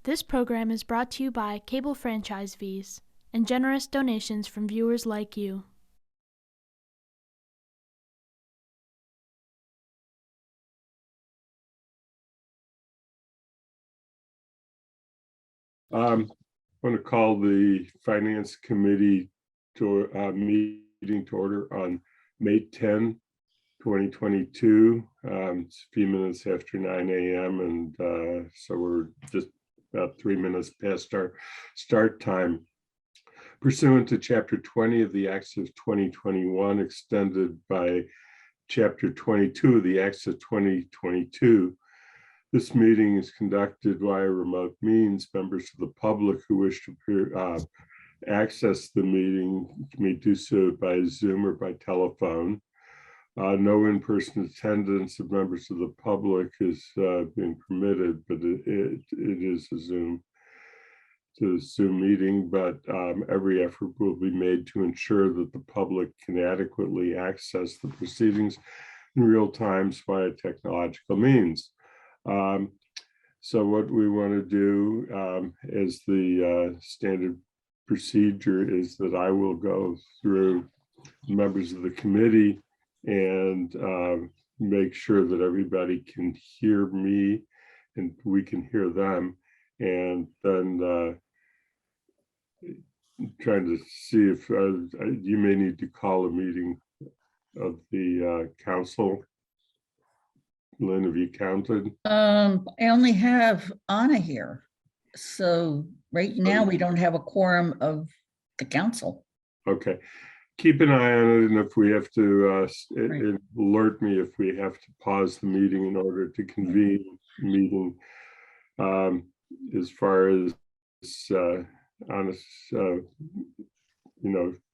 This program is brought to you by cable franchise fees and generous donations from viewers like you. I want to call the Finance Committee to meeting to order on May 10, 2022. It's a few minutes after 9 a.m. and so we're just about 3 minutes past our start time. Pursuant to Chapter 20 of the Acts of 2021, extended by Chapter 22 of the Acts of 2022, this meeting is conducted via remote means. Members of the public who wish to access the meeting may do so by Zoom or by telephone. No in-person attendance of members of the public is being permitted, but it is a Zoom meeting, but every effort will be made to ensure that the public can adequately access the proceedings in real time via technological means. So what we want to do as the standard procedure is that I will go through members of the committee and make sure that everybody can hear me and we can hear them, and then trying to see if you may need to call a meeting of the council. Lynn, have you counted? I only have Anna here. So right now we don't have a quorum of the council. Okay. Keep an eye on it, and if we have to, alert me if we have to pause the meeting in order to convene the meeting. As far as Anna,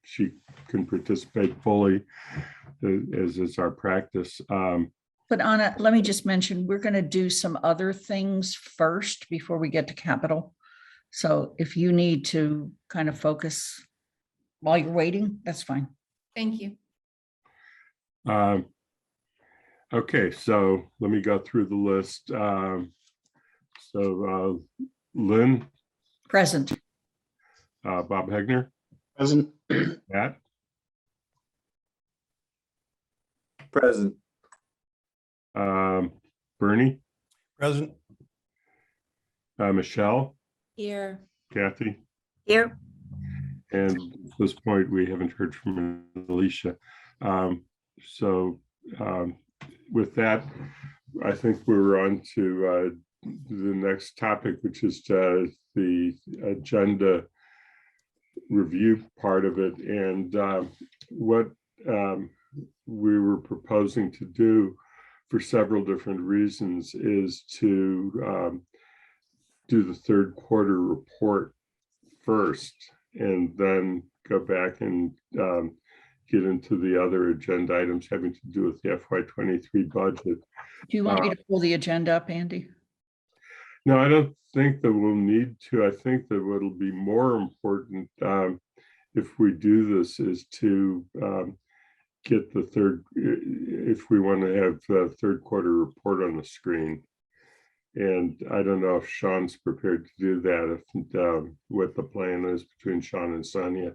she can participate fully, as is our practice. But Anna, let me just mention, we're going to do some other things first before we get to capital. So if you need to kind of focus while you're waiting, that's fine. Thank you. Okay, so let me go through the list. Lynn? Present. Bob Hegner? Present. Matt? Present. Bernie? Present. Michelle? Here. Kathy? Here. And at this point, we haven't heard from Alicia. With that, I think we're on to the next topic, which is the agenda review part of it. And what we were proposing to do for several different reasons is to do the third quarter report first, and then go back and get into the other agenda items having to do with the FY23 budget. Do you want me to pull the agenda up, Andy? No, I don't think that we'll need to. I think that what'll be more important if we do this is to get the if we want to have the third quarter report on the screen. And I don't know if Sean's prepared to do that, if what the plan is between Sean and Sonia.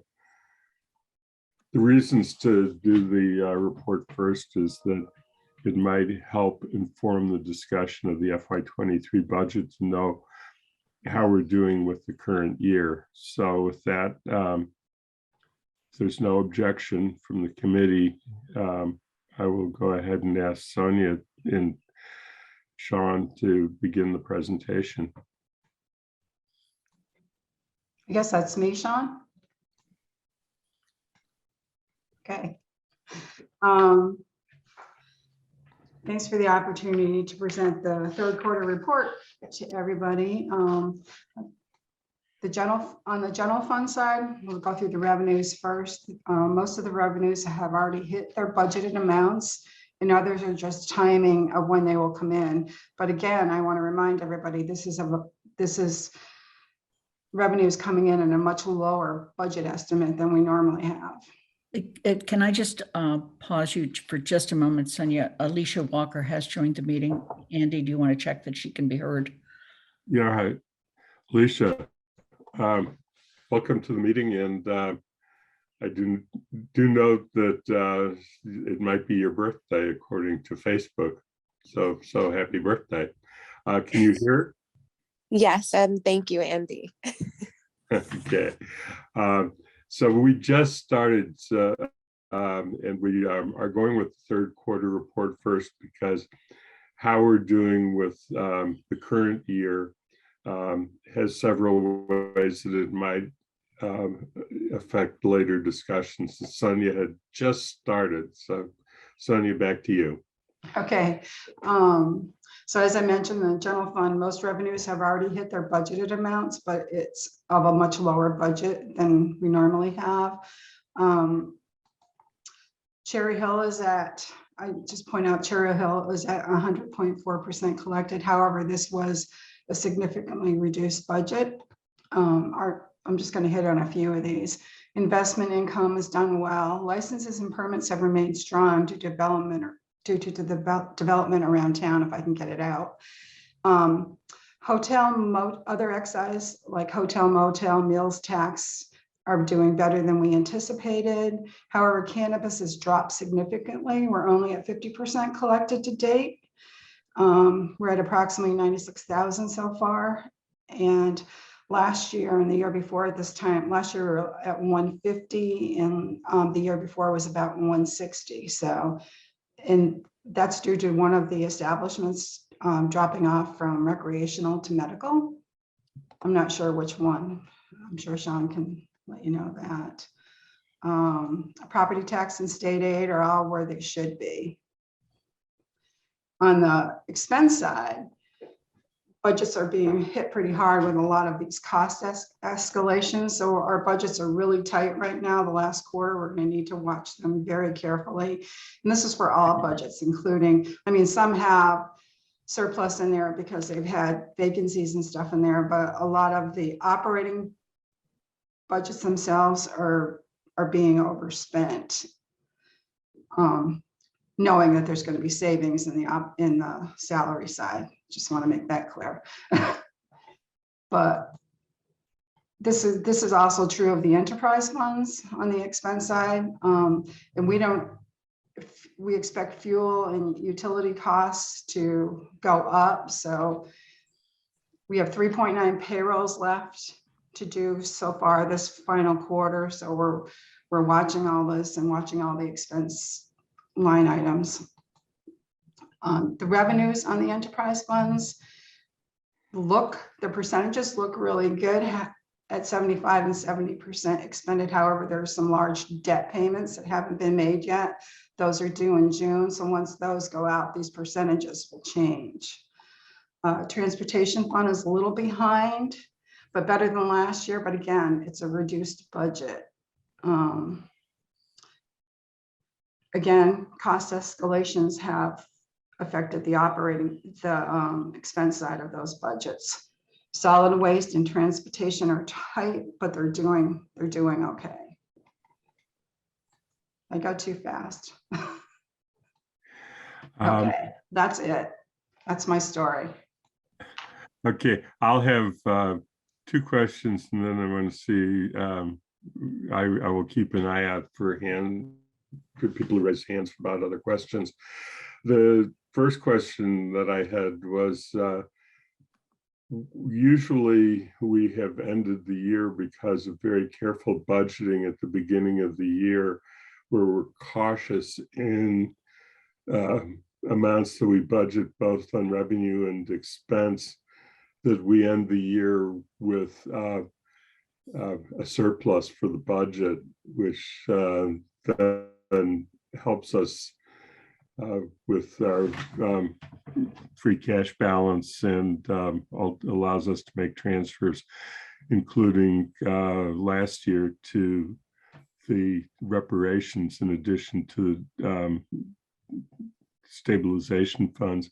The reasons to do the report first is that it might help inform the discussion of the FY23 budget to know how we're doing with the current year. So with that, if there's no objection from the committee, I will go ahead and ask Sonia and Sean to begin the presentation. I guess that's me, Sean. Okay. Thanks for the opportunity to present the third quarter report to everybody. On the general fund side, we'll go through the revenues first. Most of the revenues have already hit their budgeted amounts, and others are just timing of when they will come in. But again, I want to remind everybody, this is revenues coming in at a much lower budget estimate than we normally have. Can I just pause you for just a moment, Sonia? Alicia Walker has joined the meeting. Andy, do you want to check that she can be heard? Yeah, Alicia, welcome to the meeting, and I do note that it might be your birthday according to Facebook. So happy birthday. Can you hear Yes, and thank you, Andy. it? Okay. So we just started, and we are going with the third quarter report first, because how we're doing with the current year has several ways that it might affect later discussions. Sonia had just started. So Sonia, back to you. Okay. So as I mentioned, the general fund, most revenues have already hit their budgeted amounts, but it's of a much lower budget than we normally have. Cherry Hill is at, I just point out, Cherry Hill is at 100.4% collected. However, this was a significantly reduced budget. I'm just going to hit on a few of these. Investment income has done well. Licenses and permits have remained strong due to development around town, if I can get it out. Other excise like hotel, motel, meals tax are doing better than we anticipated. However, cannabis has dropped significantly. We're only at 50% collected to date. We're at approximately 96,000 so far. And last year and the year before at this time, last year we were at 150, and the year before was about 160. So, and that's due to one of the establishments dropping off from recreational to medical. I'm not sure which one. I'm sure Sean can let you know that. Property tax and state aid are all where they should be. On the expense side, budgets are being hit pretty hard with a lot of these cost escalations. So our budgets are really tight right now. The last quarter, we're going to need to watch them very carefully. And this is for all budgets, including, I mean, some have surplus in there because they've had vacancies and stuff in there, but a lot of the operating budgets themselves are being overspent. Knowing that there's going to be savings in the salary side. Just want to make that clear. But this is also true of the enterprise funds on the expense side. And we expect fuel and utility costs to go up. So we have 3.9 payrolls left to do so far this final quarter. So we're watching all this and watching all the expense line items. The revenues on the enterprise funds the percentages look really good at 75 and 70% expended. However, there are some large debt payments that haven't been made yet. Those are due in June. So once those go out, these percentages will change. Transportation fund is a little behind, but better than last year. But again, it's a reduced budget. Again, cost escalations have affected the expense side of those budgets. Solid waste and transportation are tight, but they're doing okay. I go too fast. Okay, that's it. That's my story. Okay, I'll have two questions, and then I'm going to see. I will keep an eye out for people who raise hands about other questions. The first question that I had was, usually we have ended the year because of very careful budgeting at the beginning of the year, where we're cautious in amounts that we budget both on revenue and expense, that we end the year with a surplus for the budget, which then helps us with our free cash balance, and allows us to make transfers, including last year to the reparations in addition to stabilization funds.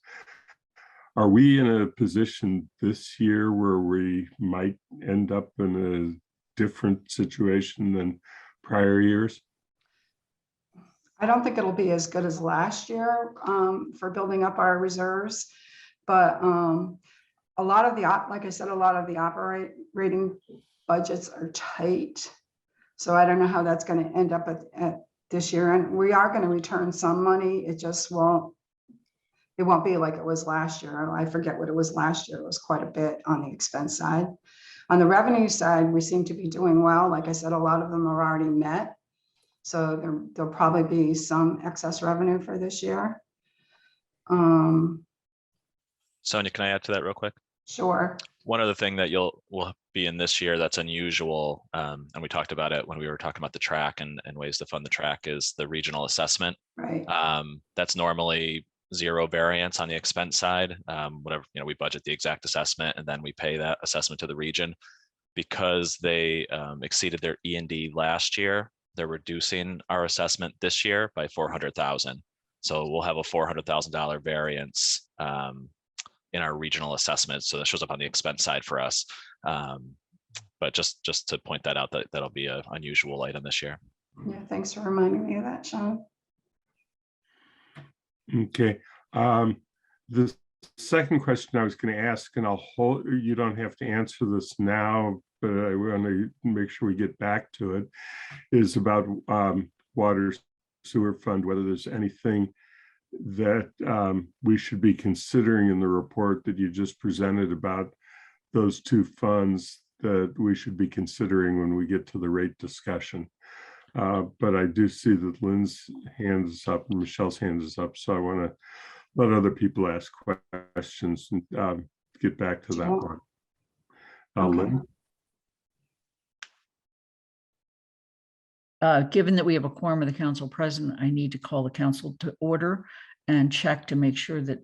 Are we in a position this year where we might end up in a different situation than prior years? I don't think it'll be as good as last year for building up our reserves, but a lot of the, like I said, a lot of the operating budgets are tight. So I don't know how that's going to end up at this year. And we are going to return some money. It just won't be like it was last year. I forget what it was last year. It was quite a bit on the expense side. On the revenue side, we seem to be doing well. Like I said, a lot of them are already met. So there'll probably be some excess revenue for this year. Sonia, can I add to that real quick? Sure. One other thing that will be in this year that's unusual, and we talked about it when we were talking about the track and ways to fund the track, is the regional assessment. Right. That's normally zero variance on the expense side. Whatever, we budget the exact assessment and then we pay that assessment to the region. Because they exceeded their E&D last year, they're reducing our assessment this year by $400,000. So we'll have a $400,000 variance in our regional assessment. So that shows up on the expense side for us. But just to point that out, that'll be an unusual item this year. Yeah, thanks for reminding me of that, Sean. Okay. The second question I was going to ask, and you don't have to answer this now, but I want to make sure we get back to it, is about water sewer fund, whether there's anything that we should be considering in the report that you just presented about those two funds that we should be considering when we get to the rate discussion. But I do see that Lynn's hand is up and Michelle's hand is up, so I want to let other people ask questions and get back to that one. Okay. Lynn? Given that we have a quorum of the council present, I need to call the council to order and check to make sure that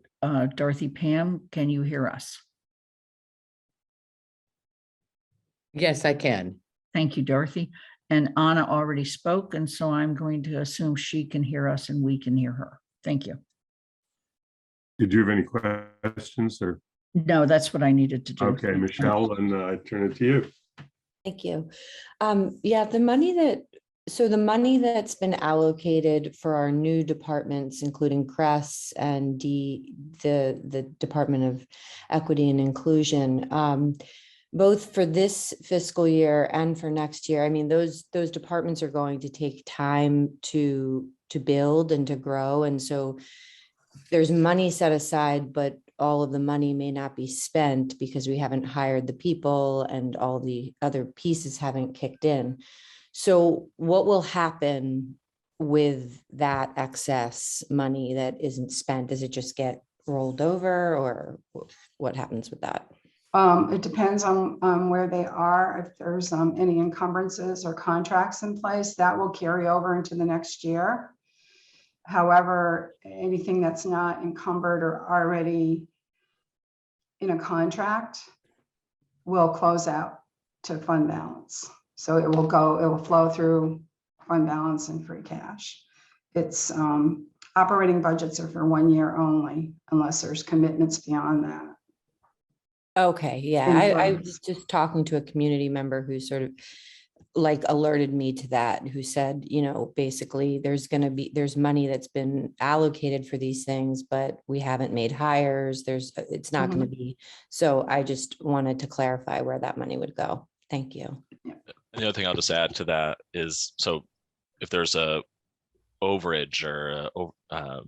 Dorothy, Pam, can you hear us? Yes, I can. Thank you, Dorothy. And Anna already spoke, and so I'm going to assume she can hear us and we can hear her. Thank you. Did you have any questions or? No, that's what I needed to do. Okay, Michelle, and I turn it to you. Thank you. Yeah, the money that's been allocated for our new departments, including CRES and the Department of Equity and Inclusion, both for this fiscal year and for next year. I mean, those departments are going to take time to build and to grow. And so there's money set aside, but all of the money may not be spent because we haven't hired the people and all the other pieces haven't kicked in. So what will happen with that excess money that isn't spent? Does it just get rolled over, or what happens with that? It depends on where they are. If there's any encumbrances or contracts in place, that will carry over into the next year. However, anything that's not encumbered or already in a contract will close out to fund balance. So it will flow through fund balance and free cash. It's operating budgets are for 1 year only, unless there's commitments beyond that. Okay, yeah, I was just talking to a community member who sort of alerted me to that, who said, basically there's money that's been allocated for these things, but we haven't made hires. It's not going to be. So I just wanted to clarify where that money would go. Thank you. And the other thing I'll just add to that is, so if there's a overage or a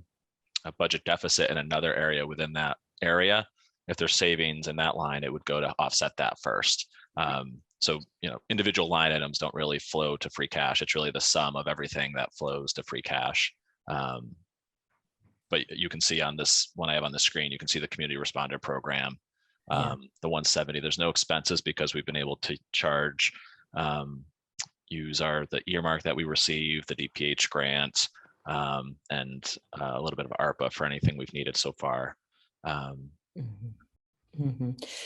budget deficit in another area within that area, if there's savings in that line, it would go to offset that first. So, individual line items don't really flow to free cash. It's really the sum of everything that flows to free cash. But you can see on this one I have on the screen, you can see the community responder program, the 170. There's no expenses because we've been able to charge, use the earmark that we receive, the DPH grant, and a little bit of ARPA for anything we've needed so far.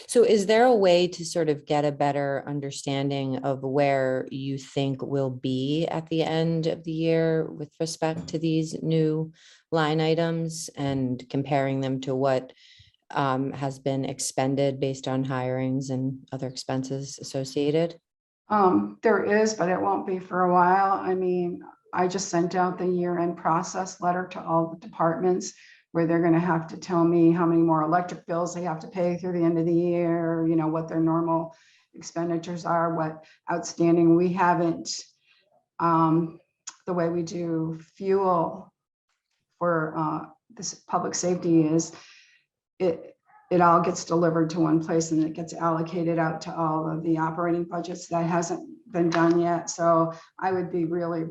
So is there a way to sort of get a better understanding of where you think we'll be at the end of the year with respect to these new line items and comparing them to what has been expended based on hirings and other expenses associated? There is, but it won't be for a while. I mean, I just sent out the year-end process letter to all the departments. where they're gonna have to tell me how many more electric bills they have to pay through the end of the year, you know, what their normal expenditures are, what outstanding. We haven't, the way we do fuel for this public safety is it all gets delivered to one place and it gets allocated out to all of the operating budgets. That hasn't been done yet. So I would be really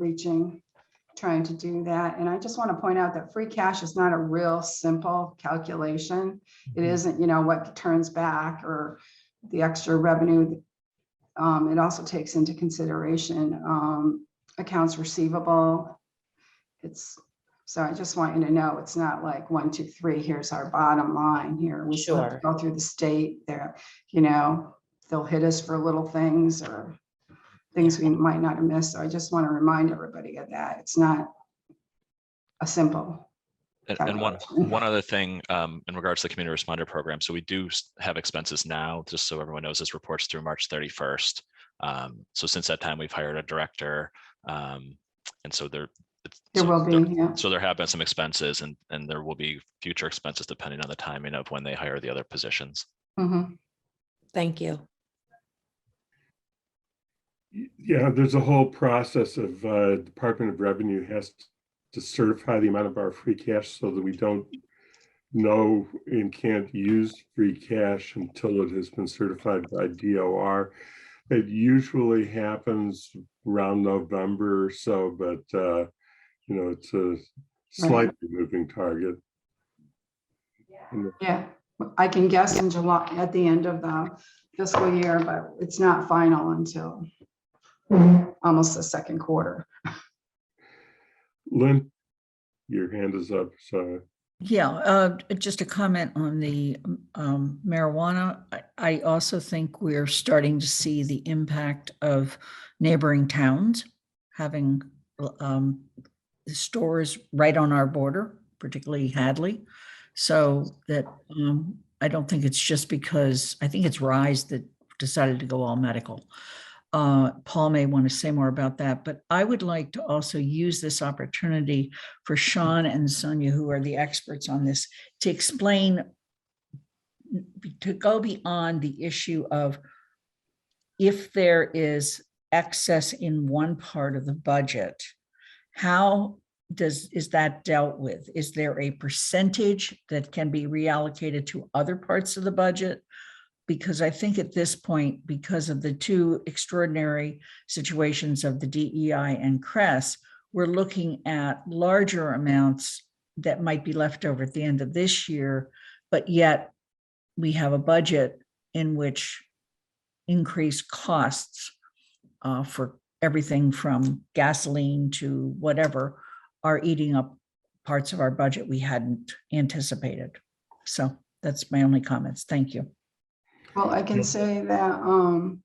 trying to do that. And I just want to point out that free cash is not a real simple calculation. It isn't, you know, what turns back or the extra revenue. It also takes into consideration accounts receivable. So I just want you to know, it's not like 1, 2, 3, here's our bottom line here. We still have to go through the state there, you know, they'll hit us for little things or things we might not have missed. So I just want to remind everybody of that. It's not a simple. And one other thing in regards to the community responder program. So we do have expenses now, just so everyone knows, this reports through March 31st. So since that time, we've hired a director. And so there will be, yeah. So there have been some expenses and there will be future expenses depending on the timing of when they hire the other positions. Mm-hmm. Thank you. Yeah, there's a whole process of Department of Revenue has to certify the amount of our free cash so that we don't know and can't use free cash until it has been certified by DOR. It usually happens around November or so, but you know, it's a slightly moving target. Yeah, I can guess in July at the end of the fiscal year, but it's not final until almost the second quarter. Lynn, your hand is up. So Yeah, just a comment on the marijuana. I also think we're starting to see the impact of neighboring towns having stores right on our border, particularly Hadley. So that I don't think it's just because, I think it's Rise that decided to go all medical. Paul may want to say more about that, but I would like to also use this opportunity for Sean and Sonia, who are the experts on this, to explain, to go beyond the issue of if there is excess in one part of the budget, how is that dealt with? Is there a percentage that can be reallocated to other parts of the budget? Because I think at this point, because of the two extraordinary situations of the DEI and CRES, we're looking at larger amounts that might be left over at the end of this year, but yet we have a budget in which increased costs for everything from gasoline to whatever are eating up parts of our budget we hadn't anticipated. So that's my only comments. Thank you. Well, I can say that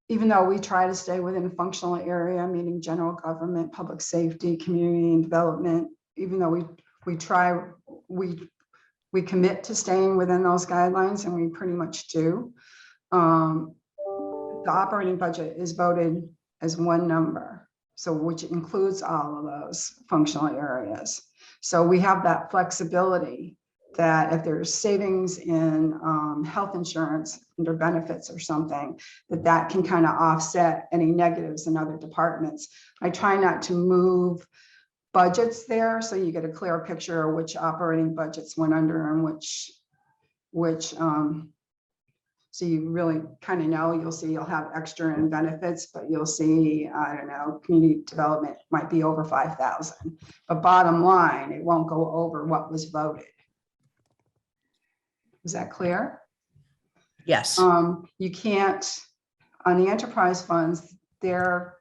even though we try to stay within a functional area, meaning general government, public safety, community and development, even though we try, we commit to staying within those guidelines, and we pretty much do. The operating budget is voted as one number, so which includes all of those functional areas. So we have that flexibility that if there's savings in health insurance under benefits or something, that can kind of offset any negatives in other departments. I try not to move budgets there, so you get a clear picture of which operating budgets went under and which so you really kind of know. You'll see you'll have extra in benefits, but you'll see, I don't know, community development might be over 5,000, but bottom line, it won't go over what was voted. Is that clear? Yes. You can't, on the enterprise funds, they're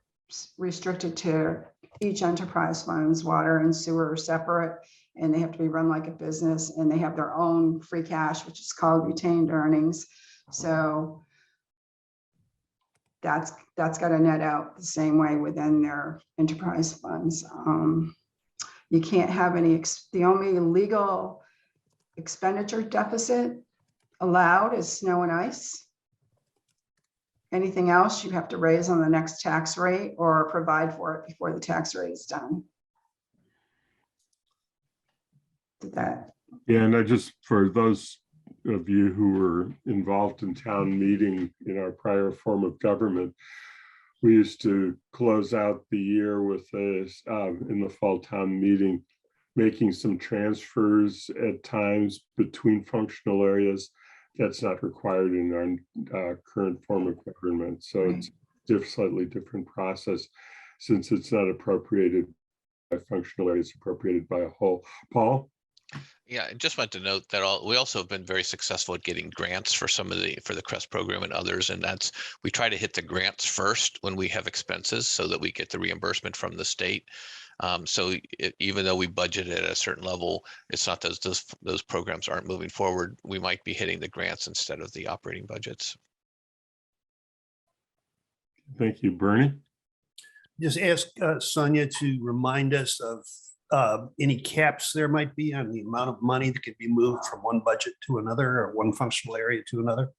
restricted to each enterprise funds. Water and sewer are separate, and they have to be run like a business, and they have their own free cash, which is called retained earnings. So that's got to net out the same way within their enterprise funds. You can't have any, the only legal expenditure deficit allowed is snow and ice. Anything else you have to raise on the next tax rate or provide for it before the tax rate is done. Did that, Yeah, and I just, for those of you who were involved in town meeting in our prior form of government, we used to close out the year with this in the fall town meeting, making some transfers at times between functional areas. That's not required in our current form of government. So Right. it's a slightly different process since it's not appropriated by functional areas, appropriated by a whole. Paul? Yeah, I just want to note that we also have been very successful at getting grants for some of for the CREST program and others. And we try to hit the grants first when we have expenses so that we get the reimbursement from the state. So even though we budget at a certain level, it's not that those programs aren't moving forward. We might be hitting the grants instead of the operating budgets. Thank you, Bernie. Just ask Sonia to remind us of any caps there might be on the amount of money that could be moved from one budget to another or one functional area to another.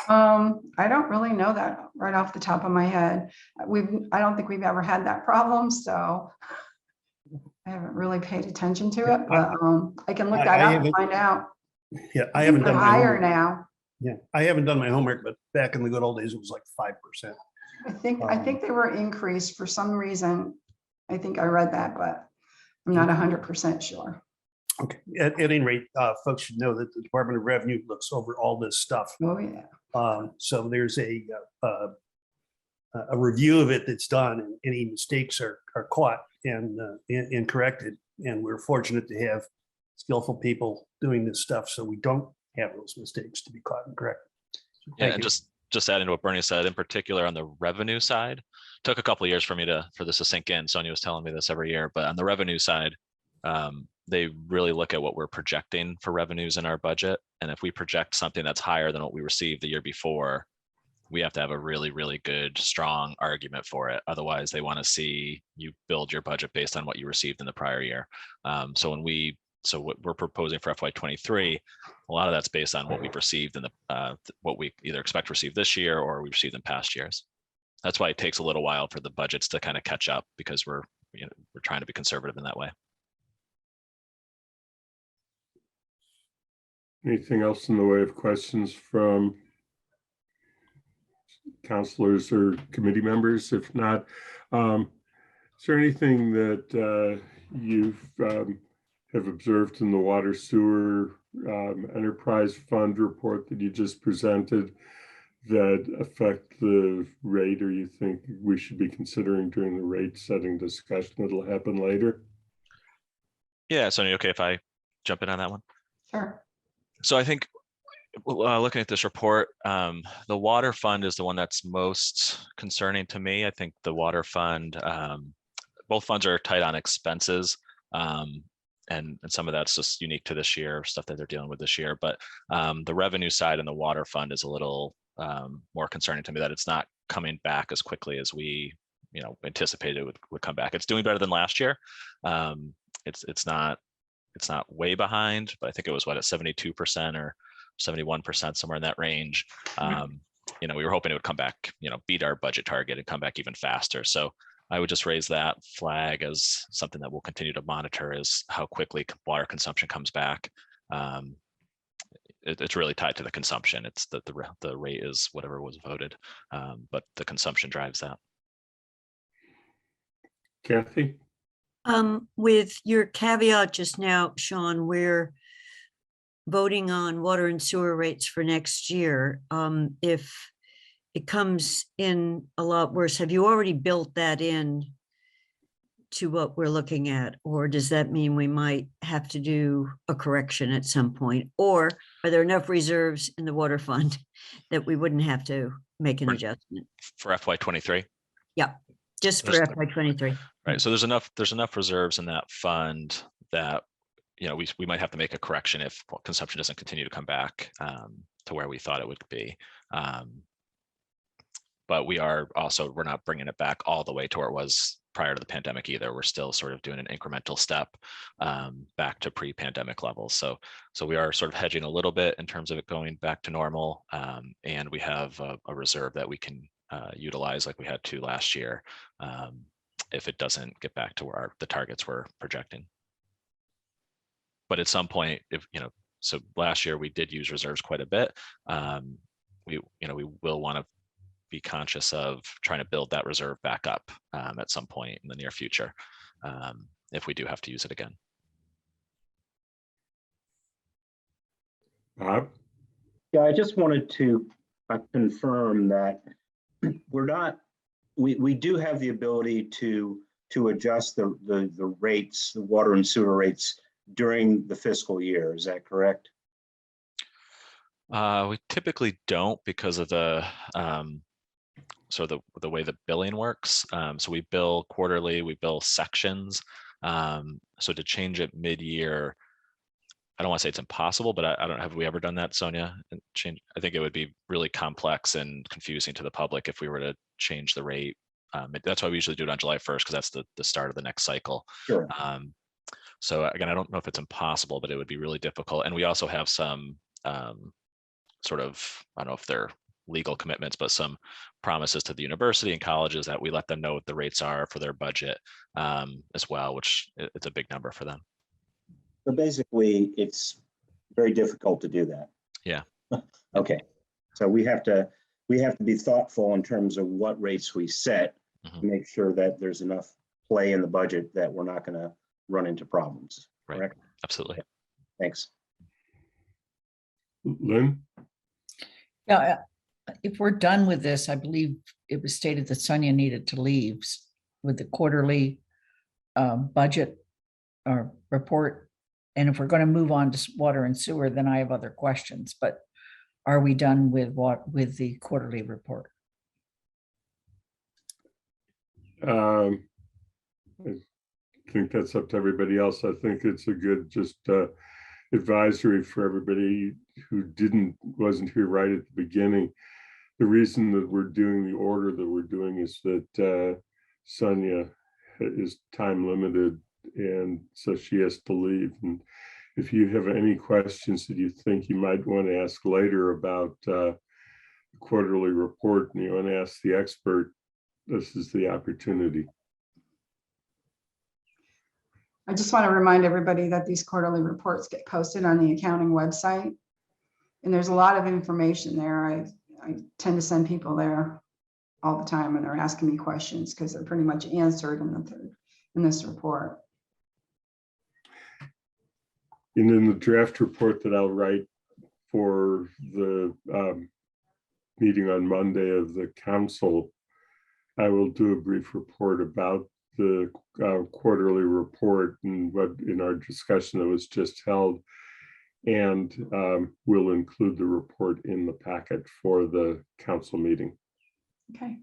I don't really know that right off the top of my head. I don't think we've ever had that problem, so I haven't really paid attention to it, but I can look that up and find out. Yeah, I haven't They're done my higher homework. now. Yeah, I haven't done my homework, but back in the good old days, it was like 5%. I think they were increased for some reason. I think I read that, but I'm not 100% sure. Okay, at any rate, folks should know that the Department of Revenue looks over all this stuff. Oh, yeah. So there's a review of it that's done, and any mistakes are caught and corrected. And we're fortunate to have skillful people doing this stuff, so we don't have those mistakes to be caught and corrected. So Yeah, thank and you. just adding to what Bernie said, in particular on the revenue side, took a couple of years for this to sink in. Sonia was telling me this every year, but on the revenue side, they really look at what we're projecting for revenues in our budget. And if we project something that's higher than what we received the year before, we have to have a really, really good, strong argument for it. Otherwise, they want to see you build your budget based on what you received in the prior year. So what we're proposing for FY23, a lot of that's based on what we've received in what we either expect to receive this year or we've received in past years. That's why it takes a little while for the budgets to kind of catch up, because we're trying to be conservative in that way. Anything else in the way of questions from counselors or committee members? If not, is there anything that you've have observed in the water sewer enterprise fund report that you just presented that affect the rate, or you think we should be considering during the rate setting discussion that'll happen later? Yeah, Sonia, okay if I jump in on that one? Sure. So I think looking at this report, the water fund is the one that's most concerning to me. I think the water fund, both funds are tight on expenses. And some of that's just unique to this year, stuff that they're dealing with this year. But the revenue side and the water fund is a little more concerning to me, that it's not coming back as quickly as we anticipated it would come back. It's doing better than last year. It's not way behind, but I think it was at 72% or 71%, somewhere in that range. We were hoping it would come back, beat our budget target and come back even faster. So I would just raise that flag as something that we'll continue to monitor, is how quickly water consumption comes back. It's really tied to the consumption. It's the rate is whatever was voted, but the consumption drives that. Kathy? With your caveat just now, Sean, we're voting on water and sewer rates for next year. If it comes in a lot worse, have you already built that in to what we're looking at? Or does that mean we might have to do a correction at some point? Or are there enough reserves in the water fund that we wouldn't have to make an adjustment? For FY23? Yeah, just for FY23. Right, so there's enough reserves in that fund that we might have to make a correction if consumption doesn't continue to come back to where we thought it would be. But we're not bringing it back all the way to where it was prior to the pandemic either. We're still sort of doing an incremental step back to pre-pandemic levels. So we are sort of hedging a little bit in terms of it going back to normal, and we have a reserve that we can utilize like we had to last year if it doesn't get back to where the targets we're projecting. But at some point, if, so last year we did use reserves quite a bit. We will want to be conscious of trying to build that reserve back up at some point in the near future, if we do have to use it again. Bob? Yeah, I just wanted to confirm that we do have the ability to adjust the rates, the water and sewer rates during the fiscal year. Is that correct? We typically don't because of the the way the billing works. So we bill quarterly, we bill sections. So to change it mid-year, I don't want to say it's impossible, but I don't have we ever done that, Sonia? And change. I think it would be really complex and confusing to the public if we were to change the rate. That's why we usually do it on July 1st, because that's the start of the next cycle. Sure. So again, I don't know if it's impossible, but it would be really difficult. And we also have some sort of, I don't know if they're legal commitments, but some promises to the university and colleges that we let them know what the rates are for their budget as well, which it's a big number for them. So basically, it's very difficult to do that. Yeah. Okay. So we have to be thoughtful in terms of what rates we set to make sure that there's enough play in the budget that we're not going to run into problems. Right. Correct? Absolutely. Okay. Thanks. Lynn? Yeah, if we're done with this, I believe it was stated that Sonia needed to leave with the quarterly budget or report. And if we're going to move on to water and sewer, then I have other questions, but are we done with the quarterly report? I think that's up to everybody else. I think it's a good just advisory for everybody who wasn't here right at the beginning. The reason that we're doing the order that we're doing is that Sonia is time limited, and so she has to leave. And if you have any questions that you think you might want to ask later about the quarterly report and you want to ask the expert, this is the opportunity. I just want to remind everybody that these quarterly reports get posted on the accounting website. And there's a lot of information there. I tend to send people there all the time and they're asking me questions because they're pretty much answered in this report. And in the draft report that I'll write for the meeting on Monday of the council, I will do a brief report about the quarterly report and what in our discussion that was just held, and we'll include the report in the packet for the council meeting. Okay.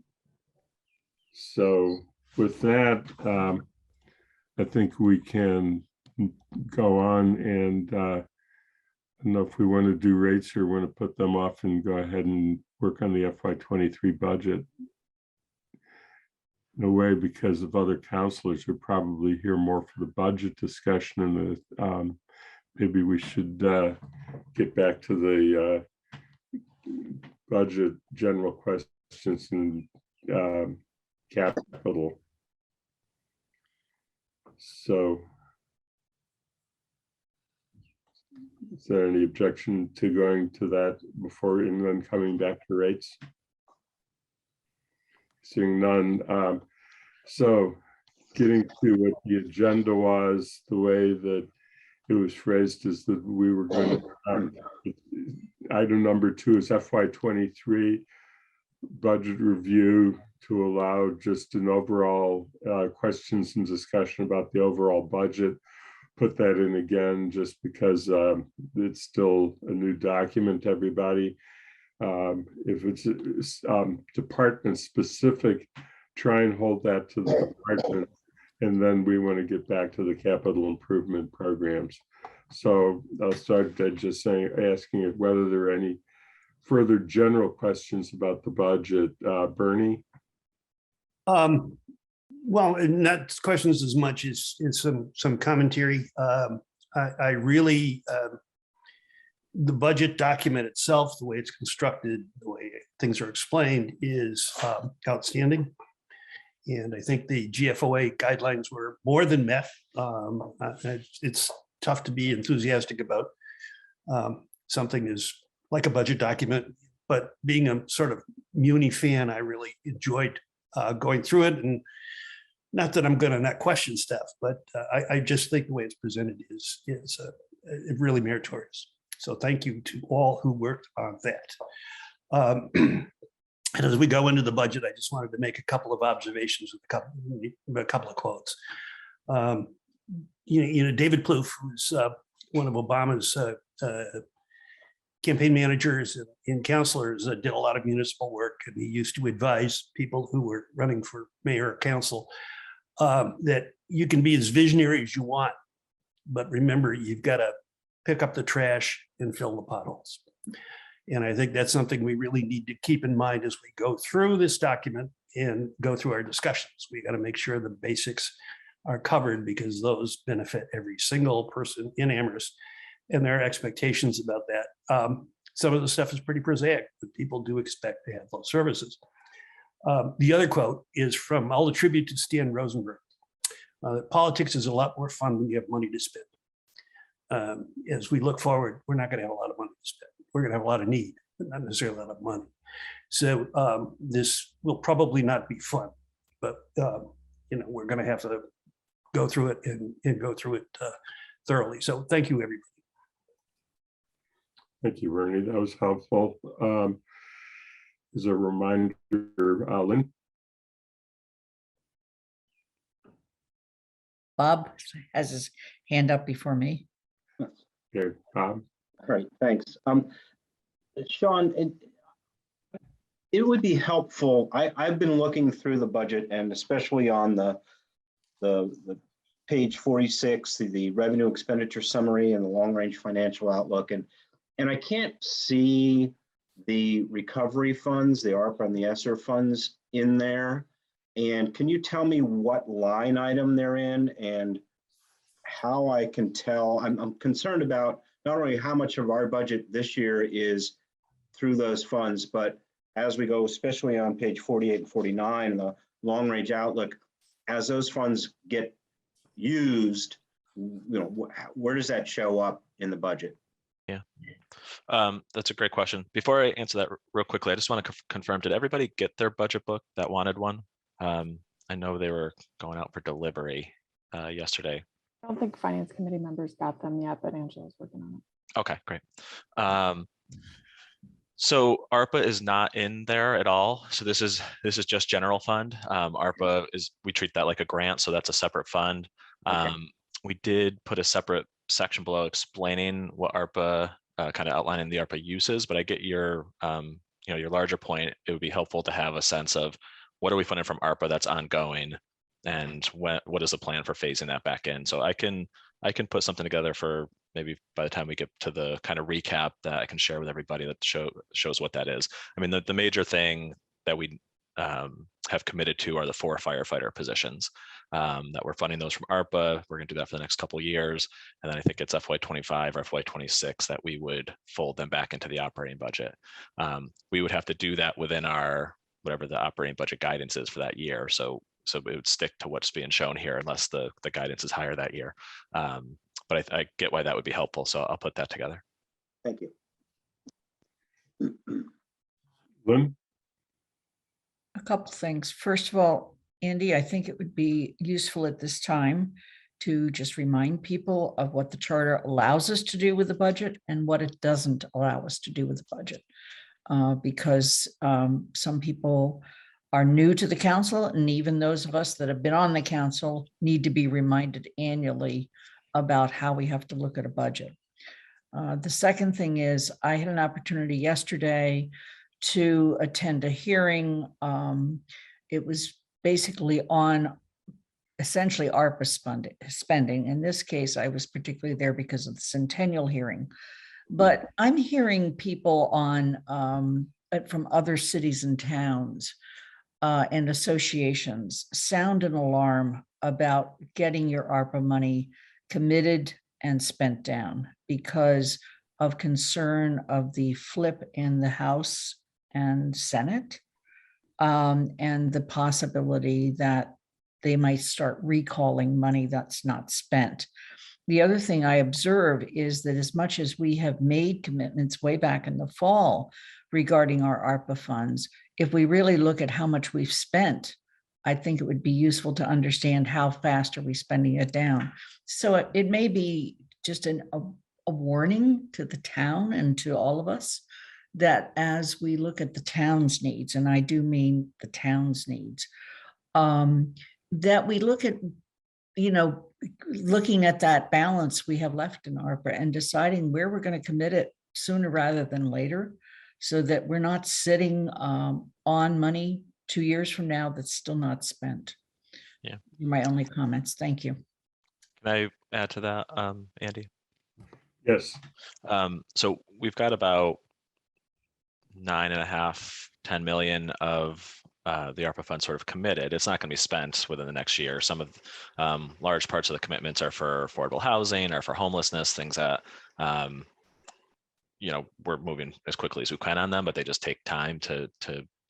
So with that, I think we can go on, and I don't know if we want to do rates or want to put them off and go ahead and work on the FY23 budget. In a way, because of other counselors, you'll probably hear more for the budget discussion, and maybe we should get back to the budget general questions and capital. So is there any objection to going to that before and then coming back to rates? Seeing none. So getting to what the agenda was, the way that it was phrased is that we were going to, item number 2 is FY23 budget review to allow just an overall questions and discussion about the overall budget. Put that in again, just because it's still a new document to everybody. If it's department specific, try and hold that to the department, and then we want to get back to the capital improvement programs. So I'll start by just asking whether there are any further general questions about the budget. Bernie? Well, not questions as much as some commentary. I really, the budget document itself, the way it's constructed, the way things are explained is outstanding. And I think the GFOA guidelines were more than met. It's tough to be enthusiastic about something is like a budget document, but being a sort of Muni fan, I really enjoyed going through it. And not that I'm going to not question stuff, but I just think the way it's presented is really meritorious. So thank you to all who worked on that. And as we go into the budget, I just wanted to make a couple of observations with a couple of quotes. David Plouffe, who's one of Obama's campaign managers and counselors, did a lot of municipal work, and he used to advise people who were running for mayor or council that you can be as visionary as you want, but remember, you've got to pick up the trash and fill the potholes. And I think that's something we really need to keep in mind as we go through this document and go through our discussions. We got to make sure the basics are covered, because those benefit every single person in Amherst, and there are expectations about that. Some of the stuff is pretty prosaic, but people do expect to have those services. The other quote is from, I'll attribute to Stan Rosenberg. Politics is a lot more fun when you have money to spend. As we look forward, we're not going to have a lot of money to spend. We're going to have a lot of need, but not necessarily a lot of money. So this will probably not be fun, but we're going to have to go through it and go through it thoroughly. So thank you, everybody. Thank you, Bernie. That was helpful. As a reminder, Lynn. Bob has his hand up before me. Okay, Bob. All right, thanks. Sean, it would be helpful. I've been looking through the budget, and especially on the page 46, the revenue expenditure summary and the long range financial outlook, and I can't see the recovery funds, the ARPA and the ESSER funds in there. And can you tell me what line item they're in and how I can tell? I'm concerned about not only how much of our budget this year is through those funds, but as we go, especially on page 48 and 49, the long range outlook, as those funds get used, where does that show up in the budget? Yeah, that's a great question. Before I answer that real quickly, I just want to confirm, did everybody get their budget book that wanted one? I know they were going out for delivery yesterday. I don't think finance committee members got them yet, but Angela's working on it. Okay, great. So ARPA is not in there at all. So this is just general fund. ARPA is, we treat that like a grant, so that's a separate fund. Okay. We did put a separate section below explaining what ARPA, kind of outlining the ARPA uses, but I get your your larger point. It would be helpful to have a sense of what are we funding from ARPA that's ongoing, and what is the plan for phasing that back in. So I can put something together for maybe by the time we get to the kind of recap that I can share with everybody that shows what that is. I mean, the major thing that we have committed to are the 4 firefighter positions that we're funding those from ARPA. We're going to do that for the next couple of years. And then I think it's FY25 or FY26 that we would fold them back into the operating budget. We would have to do that within our, whatever the operating budget guidance is for that year. So it would stick to what's being shown here unless the guidance is higher that year. But I get why that would be helpful. So I'll put that together. Thank you. Lynn? A couple things. First of all, Andy, I think it would be useful at this time to just remind people of what the charter allows us to do with the budget and what it doesn't allow us to do with the budget. Because some people are new to the council, and even those of us that have been on the council need to be reminded annually about how we have to look at a budget. The second thing is, I had an opportunity yesterday to attend a hearing. It was basically on essentially ARPA spending. In this case, I was particularly there because of the centennial hearing. But I'm hearing people on from other cities and towns and associations sound an alarm about getting your ARPA money committed and spent down because of concern of the flip in the House and Senate, and the possibility that they might start recalling money that's not spent. the other thing I observe is that as much as we have made commitments way back in the fall regarding our ARPA funds, if we really look at how much we've spent, I think it would be useful to understand how fast are we spending it down. So it may be just a warning to the town and to all of us that as we look at the town's needs, and I do mean the town's needs, that we look at, looking at that balance we have left in ARPA and deciding where we're going to commit it sooner rather than later, so that we're not sitting on money 2 years from now that's still not spent. Yeah. My only comments. Thank you. Can I add to that, Andy? Yes. So we've got about 9.5, 10 million of the ARPA fund sort of committed. It's not going to be spent within the next year. Some of large parts of the commitments are for affordable housing or for homelessness, things that we're moving as quickly as we can on them, but they just take time to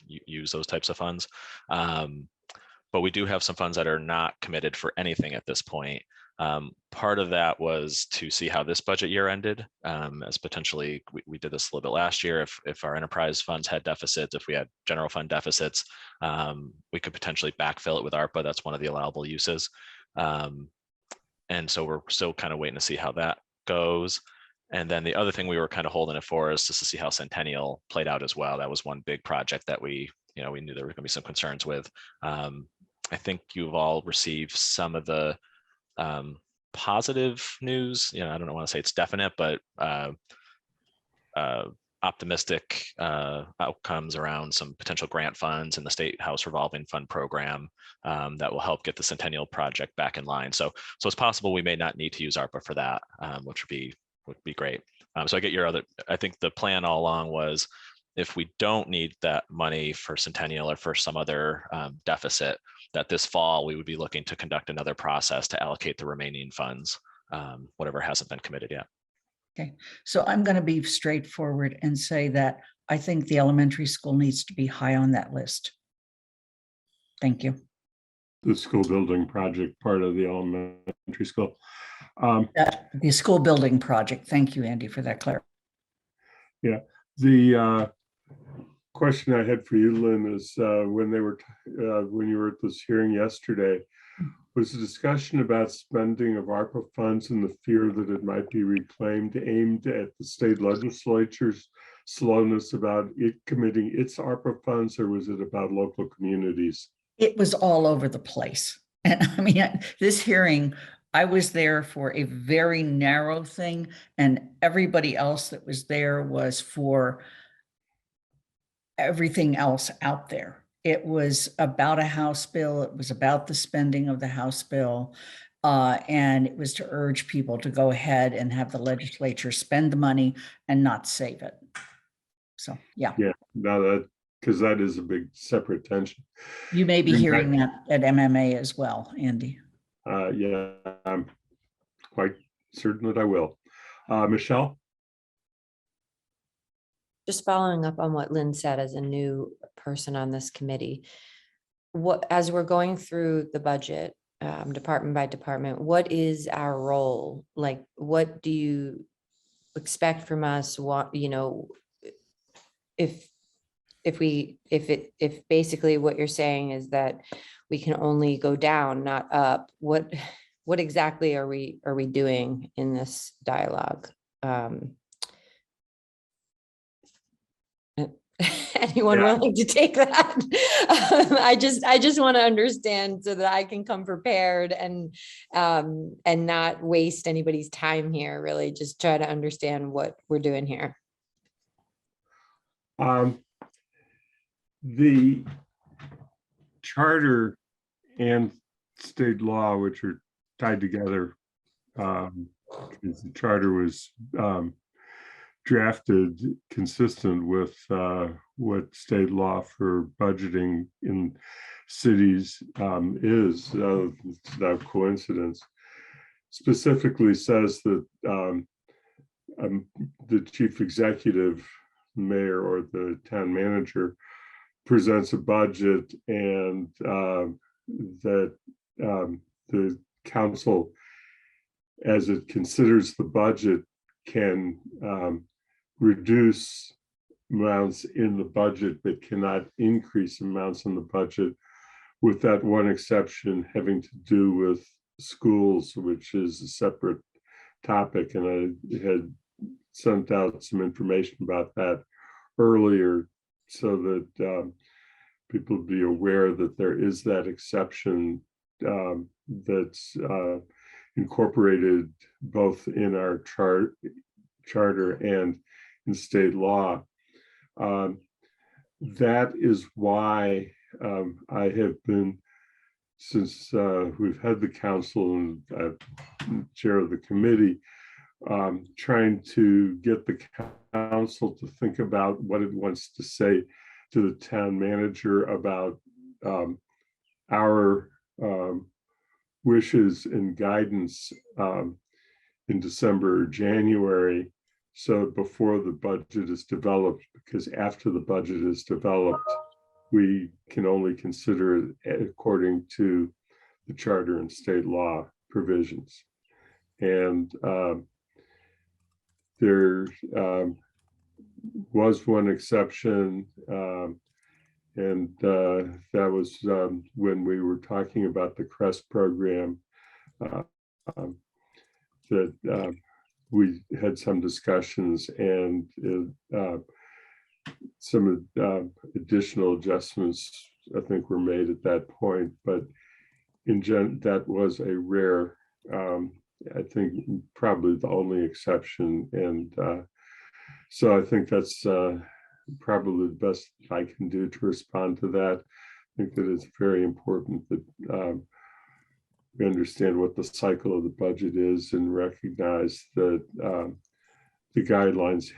use those types of funds. But we do have some funds that are not committed for anything at this point. Part of that was to see how this budget year ended, as potentially we did this a little bit last year. If our enterprise funds had deficits, if we had general fund deficits, we could potentially backfill it with ARPA. That's one of the allowable uses. And so we're still kind of waiting to see how that goes. And then the other thing we were kind of holding it for is just to see how Centennial played out as well. That was one big project that we knew there were going to be some concerns with. I think you've all received some of the positive news. I don't want to say it's definite, but optimistic outcomes around some potential grant funds in the State House Revolving Fund program that will help get the Centennial project back in line. So it's possible we may not need to use ARPA for that, which would be great. So I get your other. I think the plan all along was, if we don't need that money for Centennial or for some other deficit, that this fall we would be looking to conduct another process to allocate the remaining funds, whatever hasn't been committed yet. Okay, so I'm going to be straightforward and say that I think the elementary school needs to be high on that list. Thank you. The school building project, part of the elementary school. The school building project. Thank you, Andy, for that clarification. Yeah, the question I had for you, Lynn, is when you were at this hearing yesterday, was a discussion about spending of ARPA funds and the fear that it might be reclaimed, aimed at the state legislature's slowness about it committing its ARPA funds, or was it about local communities? It was all over the place. And I mean, this hearing, I was there for a very narrow thing, and everybody else that was there was for everything else out there. It was about a House bill. It was about the spending of the House bill. And it was to urge people to go ahead and have the legislature spend the money and not save it. So, yeah. Yeah, because that is a big separate tension. You may be hearing that at MMA as well, Andy. Yeah, I'm quite certain that I will. Michelle? Just following up on what Lynn said as a new person on this committee, as we're going through the budget, department by department, what is our role? Like, what do you expect from us? If basically what you're saying is that we can only go down, not up, what exactly are we doing in this dialogue? Anyone willing to take that? I just want to understand so that I can come prepared and not waste anybody's time here. Really, just try to understand what we're doing here. The charter and state law, which are tied together, because the charter was drafted consistent with what state law for budgeting in cities is, without coincidence, specifically says that the chief executive, mayor, or the town manager presents a budget, and that the council as it considers the budget, can reduce amounts in the budget, but cannot increase amounts in the budget, with that one exception having to do with schools, which is a separate topic. And I had sent out some information about that earlier so that people be aware that there is that exception that's incorporated both in our charter and in state law. That is why I have been, since we've had the council and chair of the committee, trying to get the council to think about what it wants to say to the town manager about our wishes and guidance in December or January, so before the budget is developed, because after the budget is developed, we can only consider it according to the charter and state law provisions. And there was one exception, and that was when we were talking about the CREST program, that we had some discussions, and some additional adjustments I think were made at that point. But in general, that was a rare, I think probably the only exception. And so I think that's probably the best I can do to respond to that. I think that it's very important that we understand what the cycle of the budget is and recognize that the guidelines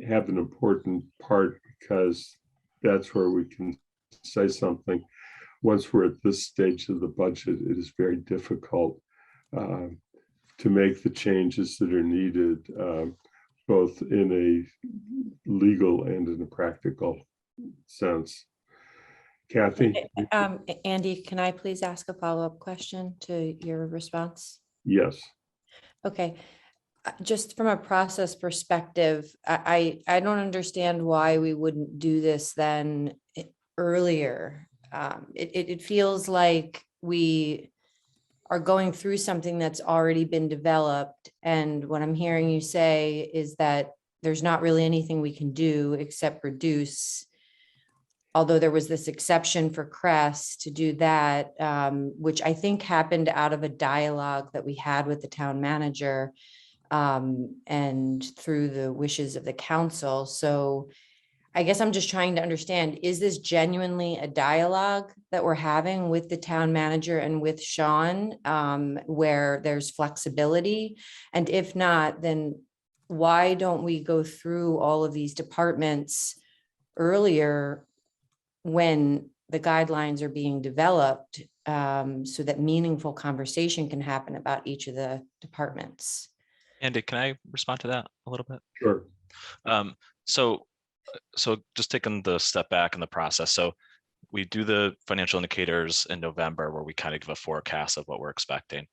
have an important part, because that's where we can say something. Once we're at this stage of the budget, it is very difficult to make the changes that are needed, both in a legal and in a practical sense. Kathy? Andy, can I please ask a follow-up question to your response? Yes. Okay. Just from a process perspective, I don't understand why we wouldn't do this then earlier. It feels like we are going through something that's already been developed. And what I'm hearing you say is that there's not really anything we can do except reduce, although there was this exception for CREST to do that, which I think happened out of a dialogue that we had with the town manager and through the wishes of the council. So I guess I'm just trying to understand, is this genuinely a dialogue that we're having with the town manager and with Sean, where there's flexibility? And if not, then why don't we go through all of these departments earlier when the guidelines are being developed, so that meaningful conversation can happen about each of the departments? Andy, can I respond to that a little bit? Sure. So just taking the step back in the process. So we do the financial indicators in November, where we kind of give a forecast of what we're expecting.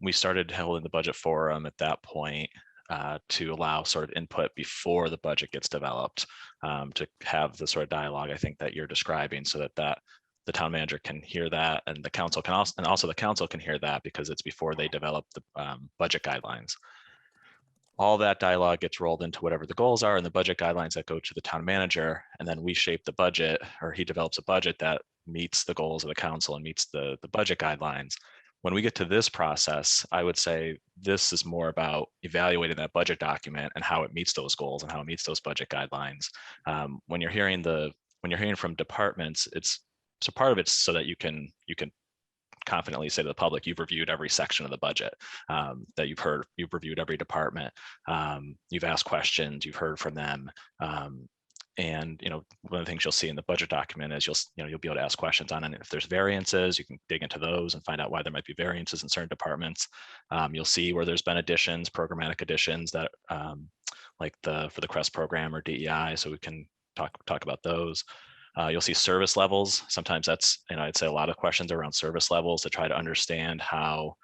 We started holding the budget forum at that point to allow sort of input before the budget gets developed, to have the sort of dialogue I think that you're describing, so that the town manager can hear that, and the council can also the council can hear that, because it's before they develop the budget guidelines. All that dialogue gets rolled into whatever the goals are and the budget guidelines that go to the town manager, and then we shape the budget, or he develops a budget that meets the goals of the council and meets the budget guidelines. When we get to this process, I would say this is more about evaluating that budget document and how it meets those goals and how it meets those budget guidelines. When you're hearing from departments, so part of it's so that you can confidently say to the public, you've reviewed every section of the budget that you've reviewed every department, you've asked questions, you've heard from them. And one of the things you'll see in the budget document is you'll be able to ask questions on it. If there's variances, you can dig into those and find out why there might be variances in certain departments. You'll see where there's been additions, programmatic additions that like for the CREST program or DEI, so we can talk about those. You'll see service levels. Sometimes that's, I'd say a lot of questions are around service levels to try to understand how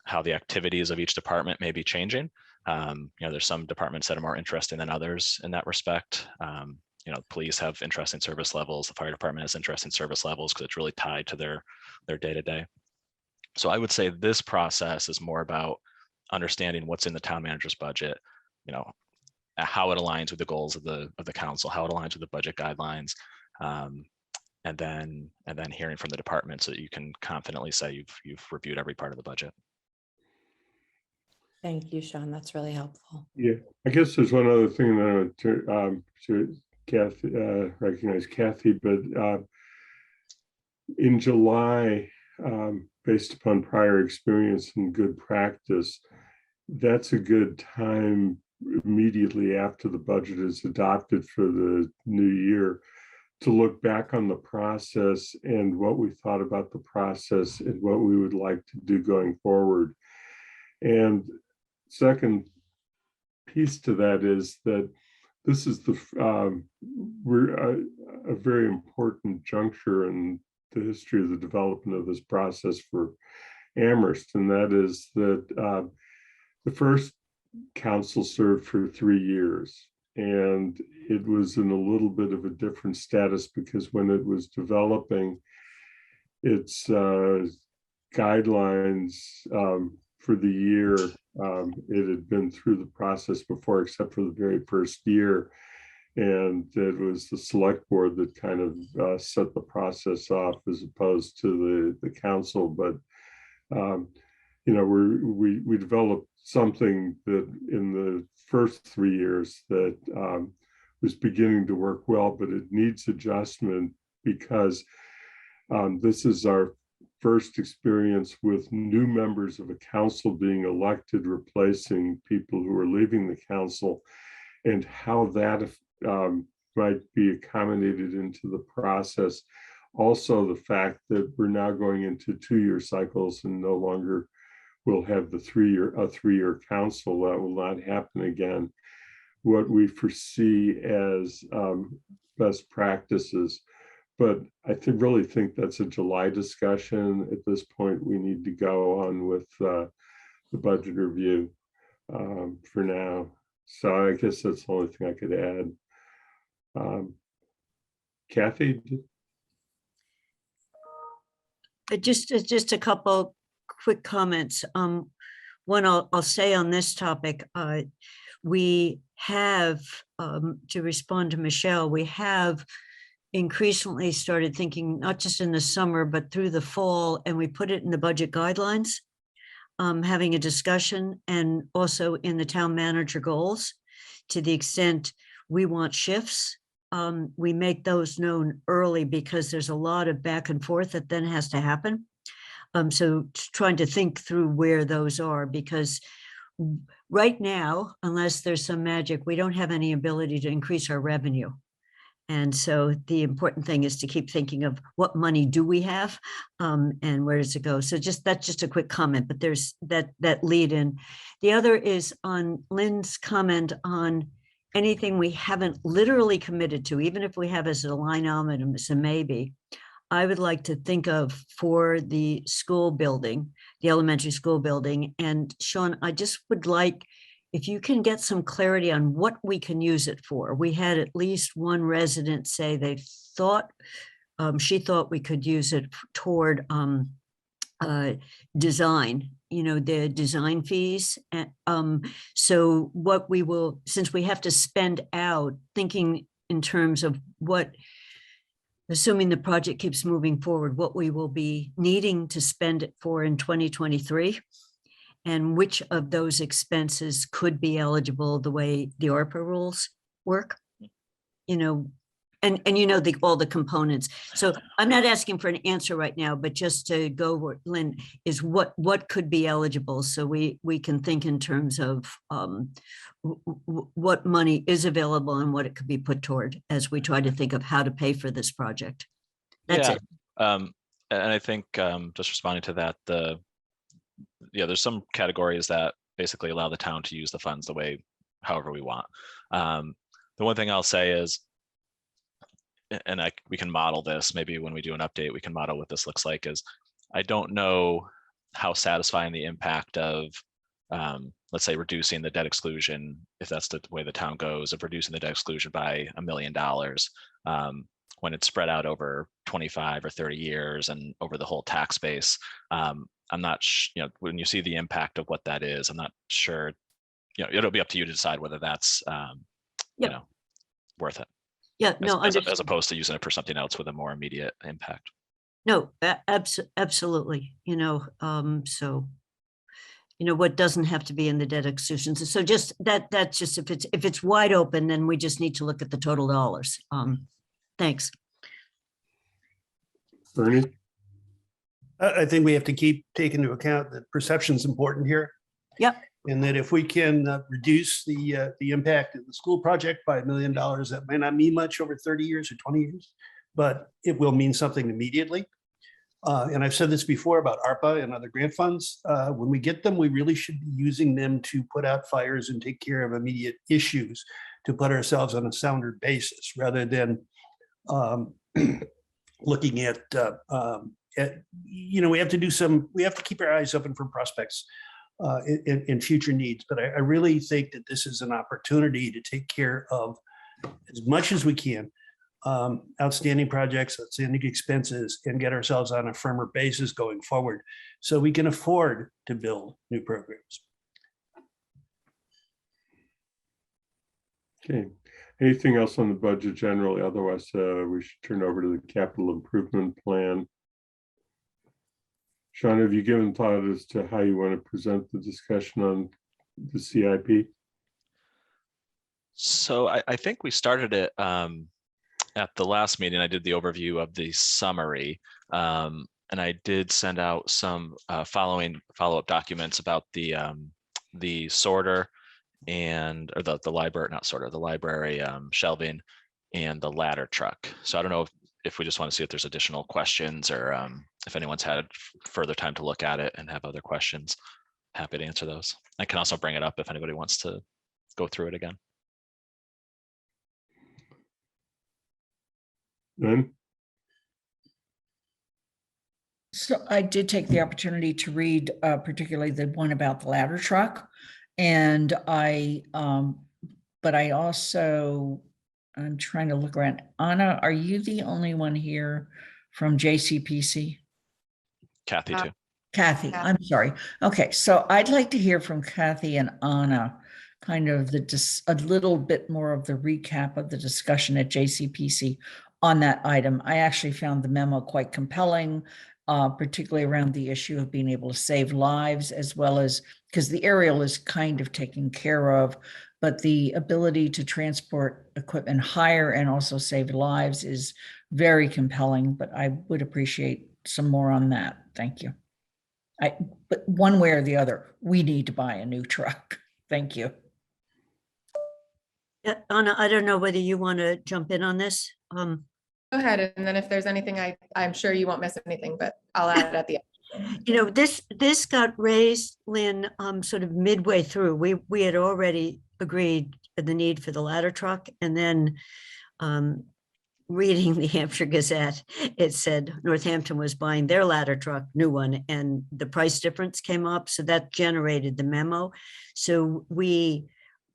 how the activities of each department may be changing. There's some departments that are more interesting than others in that respect. Police have interesting service levels. The fire department has interesting service levels because it's really tied to their day-to-day. So I would say this process is more about understanding what's in the town manager's budget, how it aligns with the goals of the council, how it aligns with the budget guidelines, and then hearing from the department so that you can confidently say you've reviewed every part of the budget. Thank you, Sean. That's really helpful. Yeah, I guess there's one other thing that I would to Kathy, recognize Kathy, but in July, based upon prior experience and good practice, that's a good time immediately after the budget is adopted for the new year to look back on the process and what we thought about the process and what we would like to do going forward. And second piece to that is that this is we're a very important juncture in the history of the development of this process for Amherst, and that is that the first council served for 3 years, and it was in a little bit of a different status because when it was developing its guidelines for the year, it had been through the process before, except for the very first year. And it was the select board that kind of set the process off as opposed to the council. But, we developed something that in the first 3 years that was beginning to work well, but it needs adjustment because this is our first experience with new members of a council being elected, replacing people who are leaving the council, and how that might be accommodated into the process. Also, the fact that we're now going into 2-year cycles and no longer will have the 3-year council. That will not happen again. What we foresee as best practices. But I really think that's a July discussion. At this point, we need to go on with the budget review for now. So I guess that's the only thing I could add. Kathy? Just a couple quick comments. One, I'll say on this topic, we have, to respond to Michelle, we have increasingly started thinking, not just in the summer, but through the fall, and we put it in the budget guidelines, having a discussion, and also in the town manager goals, to the extent we want shifts. We make those known early because there's a lot of back and forth that then has to happen. So trying to think through where those are, because right now, unless there's some magic, we don't have any ability to increase our revenue. And so the important thing is to keep thinking of what money do we have, and where does it go? So that's just a quick comment, but there's that lead in. The other is on Lynn's comment on anything we haven't literally committed to, even if we have as a line item, as a maybe. I would like to think of for the school building, the elementary school building. And Sean, I just would like, if you can get some clarity on what we can use it for. We had at least one resident say they thought, she thought we could use it toward design, the design fees. So what we will, since we have to spend out, thinking in terms of what, assuming the project keeps moving forward, what we will be needing to spend it for in 2023, and which of those expenses could be eligible the way the ARPA rules work, and all the components. So I'm not asking for an answer right now, but just to go where Lynn is, what could be eligible, so we can think in terms of what money is available and what it could be put toward as we try to think of how to pay for this project. That's it. And I think just responding to that, there's some categories that basically allow the town to use the funds however we want. The one thing I'll say is, and we can model this, maybe when we do an update, we can model what this looks like, is I don't know how satisfying the impact of, let's say, reducing the debt exclusion, if that's the way the town goes, of reducing the debt exclusion by $1 million, when it's spread out over 25 or 30 years and over the whole tax base. I'm not, when you see the impact of what that is, I'm not sure, it'll be up to you to decide whether that's, worth it. Yeah, no, as opposed to using it for something else with a more immediate impact. No, absolutely, so, what doesn't have to be in the debt exclusions. So just that's just, if it's wide open, then we just need to look at the total dollars. Thanks. Bernie? I think we have to keep taking into account that perception is important here. Yep. And that if we can reduce the impact of the school project by $1 million, that may not mean much over 30 years or 20 years, but it will mean something immediately. And I've said this before about ARPA and other grant funds. When we get them, we really should be using them to put out fires and take care of immediate issues, to put ourselves on a sounder basis, rather than looking at, we have to keep our eyes open for prospects in future needs. But I really think that this is an opportunity to take care of as much as we can, outstanding projects, outstanding expenses, and get ourselves on a firmer basis going forward so we can afford to build new programs. Okay. Anything else on the budget generally? Otherwise, we should turn over to the capital improvement plan. Sean, have you given thought as to how you want to present the discussion on the CIP? So I think we started it at the last meeting. I did the overview of the summary, and I did send out some follow-up documents about the sorter or the library, not sorter, the library shelving and the ladder truck. So I don't know if we just want to see if there's additional questions, or if anyone's had further time to look at it and have other questions. Happy to answer those. I can also bring it up if anybody wants to go through it again. Then, So I did take the opportunity to read particularly the one about the ladder truck. And but I also, I'm trying to look around. Anna, are you the only one here from JCPC? Kathy too. Kathy, I'm sorry. Okay, so I'd like to hear from Kathy and Anna, kind of a little bit more of the recap of the discussion at JCPC on that item. I actually found the memo quite compelling, particularly around the issue of being able to save lives, as well as, because the aerial is kind of taken care of, but the ability to transport equipment higher and also save lives is very compelling. But I would appreciate some more on that. Thank you. But one way or the other, we need to buy a new truck. Thank you. Yeah, Anna, I don't know whether you want to jump in on this. Go ahead, and then if there's anything, I'm sure you won't miss anything, but I'll add it at the end. This got raised, Lynn, sort of midway through. We had already agreed the need for the ladder truck, and then reading the Hampshire Gazette, it said Northampton was buying their ladder truck, new one, and the price difference came up. So that generated the memo. So we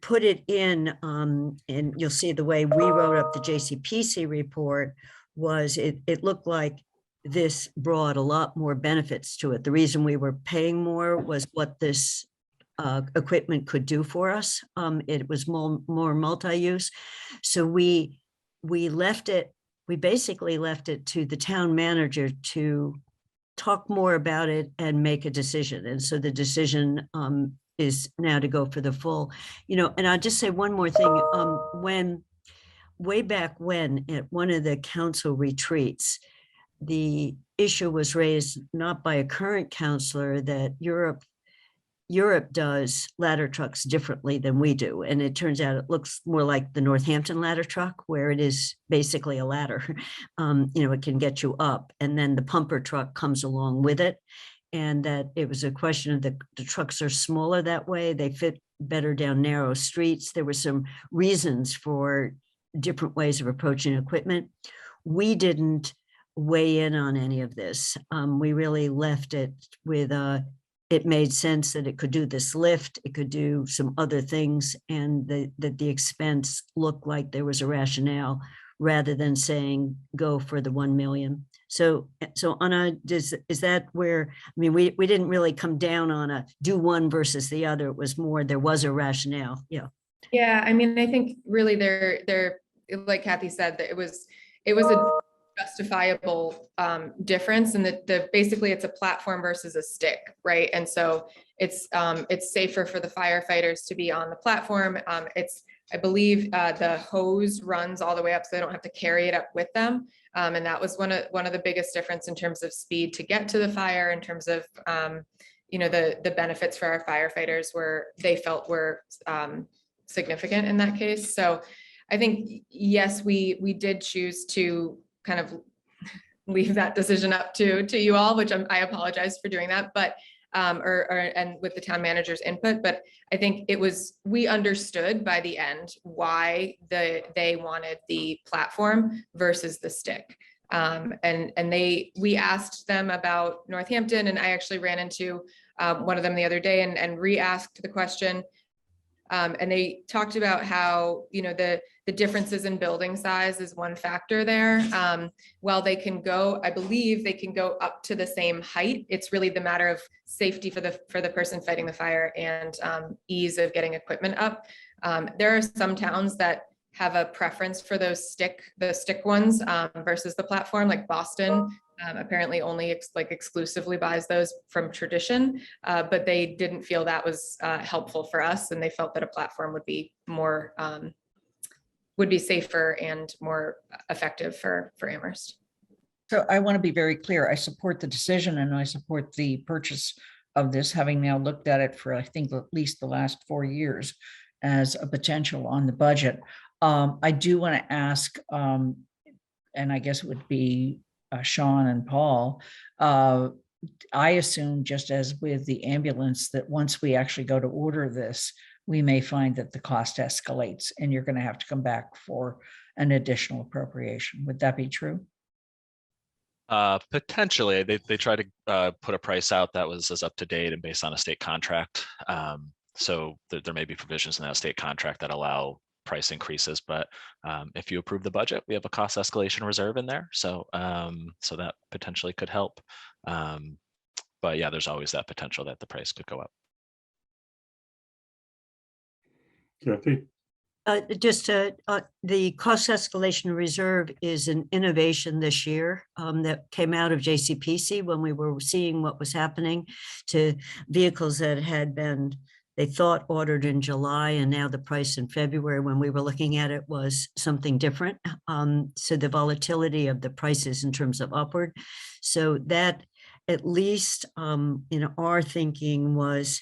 put it in, and you'll see the way we wrote up the JCPC report was it looked like this brought a lot more benefits to it. The reason we were paying more was what this equipment could do for us. It was more multi-use. So we basically left it to the town manager to talk more about it and make a decision. And so the decision is now to go for the full, and I'll just say one more thing. Way back when at one of the council retreats, the issue was raised not by a current councillor that Europe does ladder trucks differently than we do. And it turns out it looks more like the Northampton ladder truck, where it is basically a ladder. It can get you up, and then the pumper truck comes along with it. And that it was a question of the trucks are smaller that way. They fit better down narrow streets. There were some reasons for different ways of approaching equipment. We didn't weigh in on any of this. We really left it with it made sense that it could do this lift, it could do some other things, and that the expense looked like there was a rationale rather than saying go for the 1 million. So Anna, is that where, I mean, we didn't really come down on a do one versus the other. It was more, there was a rationale. Yeah. Yeah, I mean, I think really they're like Kathy said, that it was a justifiable difference, and that basically it's a platform versus a stick, right? And so it's safer for the firefighters to be on the platform. I believe the hose runs all the way up, so they don't have to carry it up with them. And that was one of the biggest difference in terms of speed to get to the fire, in terms of the benefits for our firefighters they felt were significant in that case. So I think, yes, we did choose to kind of leave that decision up to you all, which I apologize for doing that, but and with the town manager's input, but I think we understood by the end why they wanted the platform versus the stick. And we asked them about Northampton, and I actually ran into one of them the other day and re-asked the question. And they talked about how, the differences in building size is one factor there. While they can go, I believe they can go up to the same height. It's really the matter of safety for the person fighting the fire and ease of getting equipment up. There are some towns that have a preference for the stick ones versus the platform, like Boston. Apparently only exclusively buys those from tradition, but they didn't feel that was helpful for us, and they felt that a platform would be more would be safer and more effective for Amherst. So I want to be very clear. I support the decision and I support the purchase of this, having now looked at it for, I think, at least the last 4 years as a potential on the budget. I do want to ask, and I guess it would be Sean and Paul, I assume, just as with the ambulance, that once we actually go to order this, we may find that the cost escalates and you're going to have to come back for an additional appropriation. Would that be true? Potentially, they try to put a price out that was as up to date and based on a state contract. So there may be provisions in that state contract that allow price increases, but if you approve the budget, we have a cost escalation reserve in there. So so that potentially could help. But yeah, there's always that potential that the price could go up. Kathy? The cost escalation reserve is an innovation this year that came out of JCPC when we were seeing what was happening to vehicles that had been, they thought, ordered in July, and now the price in February when we were looking at it was something different. So the volatility of the prices in terms of upward. So that, at least in our thinking, was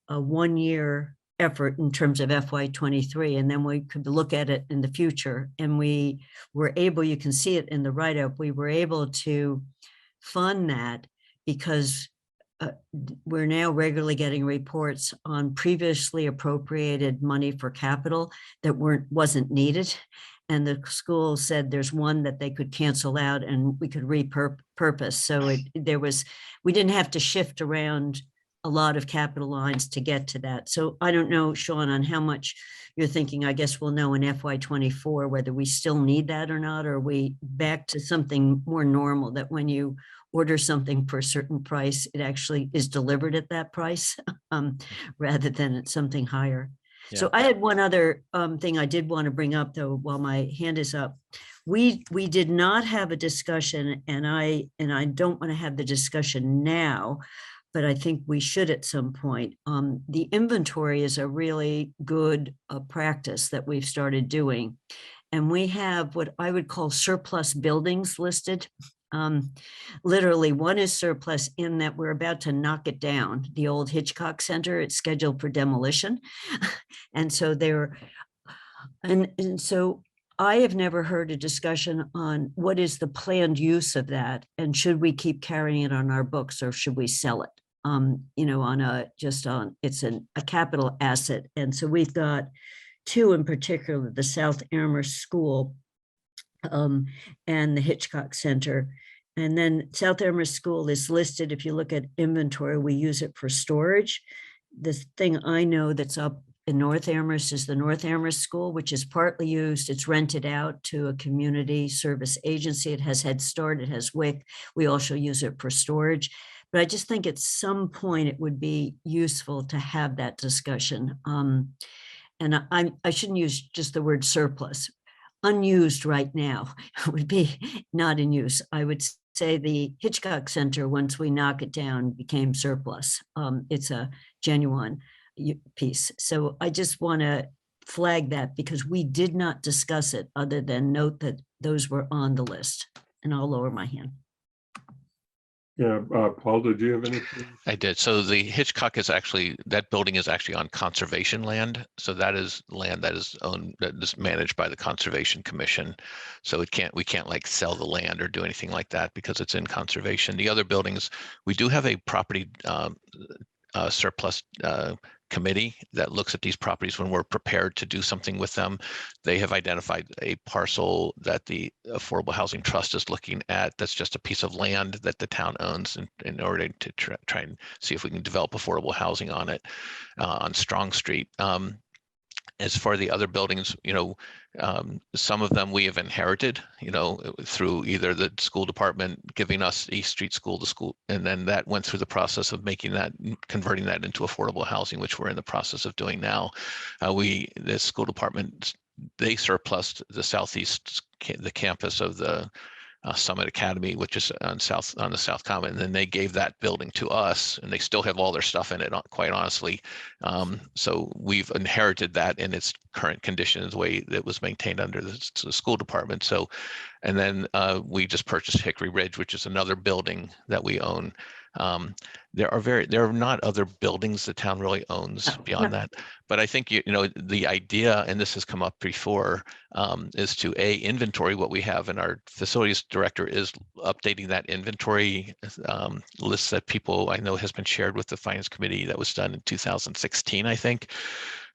a 1-year effort in terms of FY23, and then we could look at it in the future. And we were able, you can see it in the write-up, we were able to fund that because we're now regularly getting reports on previously appropriated money for capital that wasn't needed. And the school said there's one that they could cancel out and we could repurpose. So we didn't have to shift around a lot of capital lines to get to that. So I don't know, Sean, on how much you're thinking. I guess we'll know in FY24 whether we still need that or not, or are we back to something more normal, that when you order something for a certain price, it actually is delivered at that price rather than at something higher. Yeah. So I had one other thing I did want to bring up, though, while my hand is up. We did not have a discussion, and I don't want to have the discussion now, but I think we should at some point. The inventory is a really good practice that we've started doing. And we have what I would call surplus buildings listed. Literally, one is surplus in that we're about to knock it down. The old Hitchcock Center, it's scheduled for demolition. And so so I have never heard a discussion on what is the planned use of that, and should we keep carrying it on our books or should we sell it? It's a capital asset. And so we've got two in particular, the South Amherst School and the Hitchcock Center. And then South Amherst School is listed. If you look at inventory, we use it for storage. The thing I know that's up in North Amherst is the North Amherst School, which is partly used. It's rented out to a community service agency. It has Head Start, it has WIC. We also use it for storage. But I just think at some point it would be useful to have that discussion. And I shouldn't use just the word surplus. Unused right now would be not in use. I would say the Hitchcock Center, once we knock it down, became surplus. It's a genuine piece. So I just want to flag that because we did not discuss it other than note that those were on the list. And I'll lower my hand. Yeah, Paul, did you have anything? I did. So the Hitchcock is actually, that building is actually on conservation land. So that is land that is owned, that is managed by the Conservation Commission. So we can't like sell the land or do anything like that because it's in conservation. The other buildings, we do have a property surplus committee that looks at these properties when we're prepared to do something with them. They have identified a parcel that the Affordable Housing Trust is looking at. That's just a piece of land that the town owns in order to try and see if we can develop affordable housing on it on Strong Street. As for the other buildings, some of them we have inherited, through either the school department giving us East Street School to school, and then that went through the process of converting that into affordable housing, which we're in the process of doing now. The school department, they surplused the southeast, the campus of the Summit Academy, which is on the South Common, and then they gave that building to us, and they still have all their stuff in it, quite honestly. So we've inherited that in its current condition, the way that was maintained under the school department. So, and then we just purchased Hickory Ridge, which is another building that we own. There are not other buildings the town really owns beyond that. But I think, the idea, and this has come up before, is to inventory what we have, and our facilities director is updating that inventory list that people I know has been shared with the finance committee that was done in 2016, I think.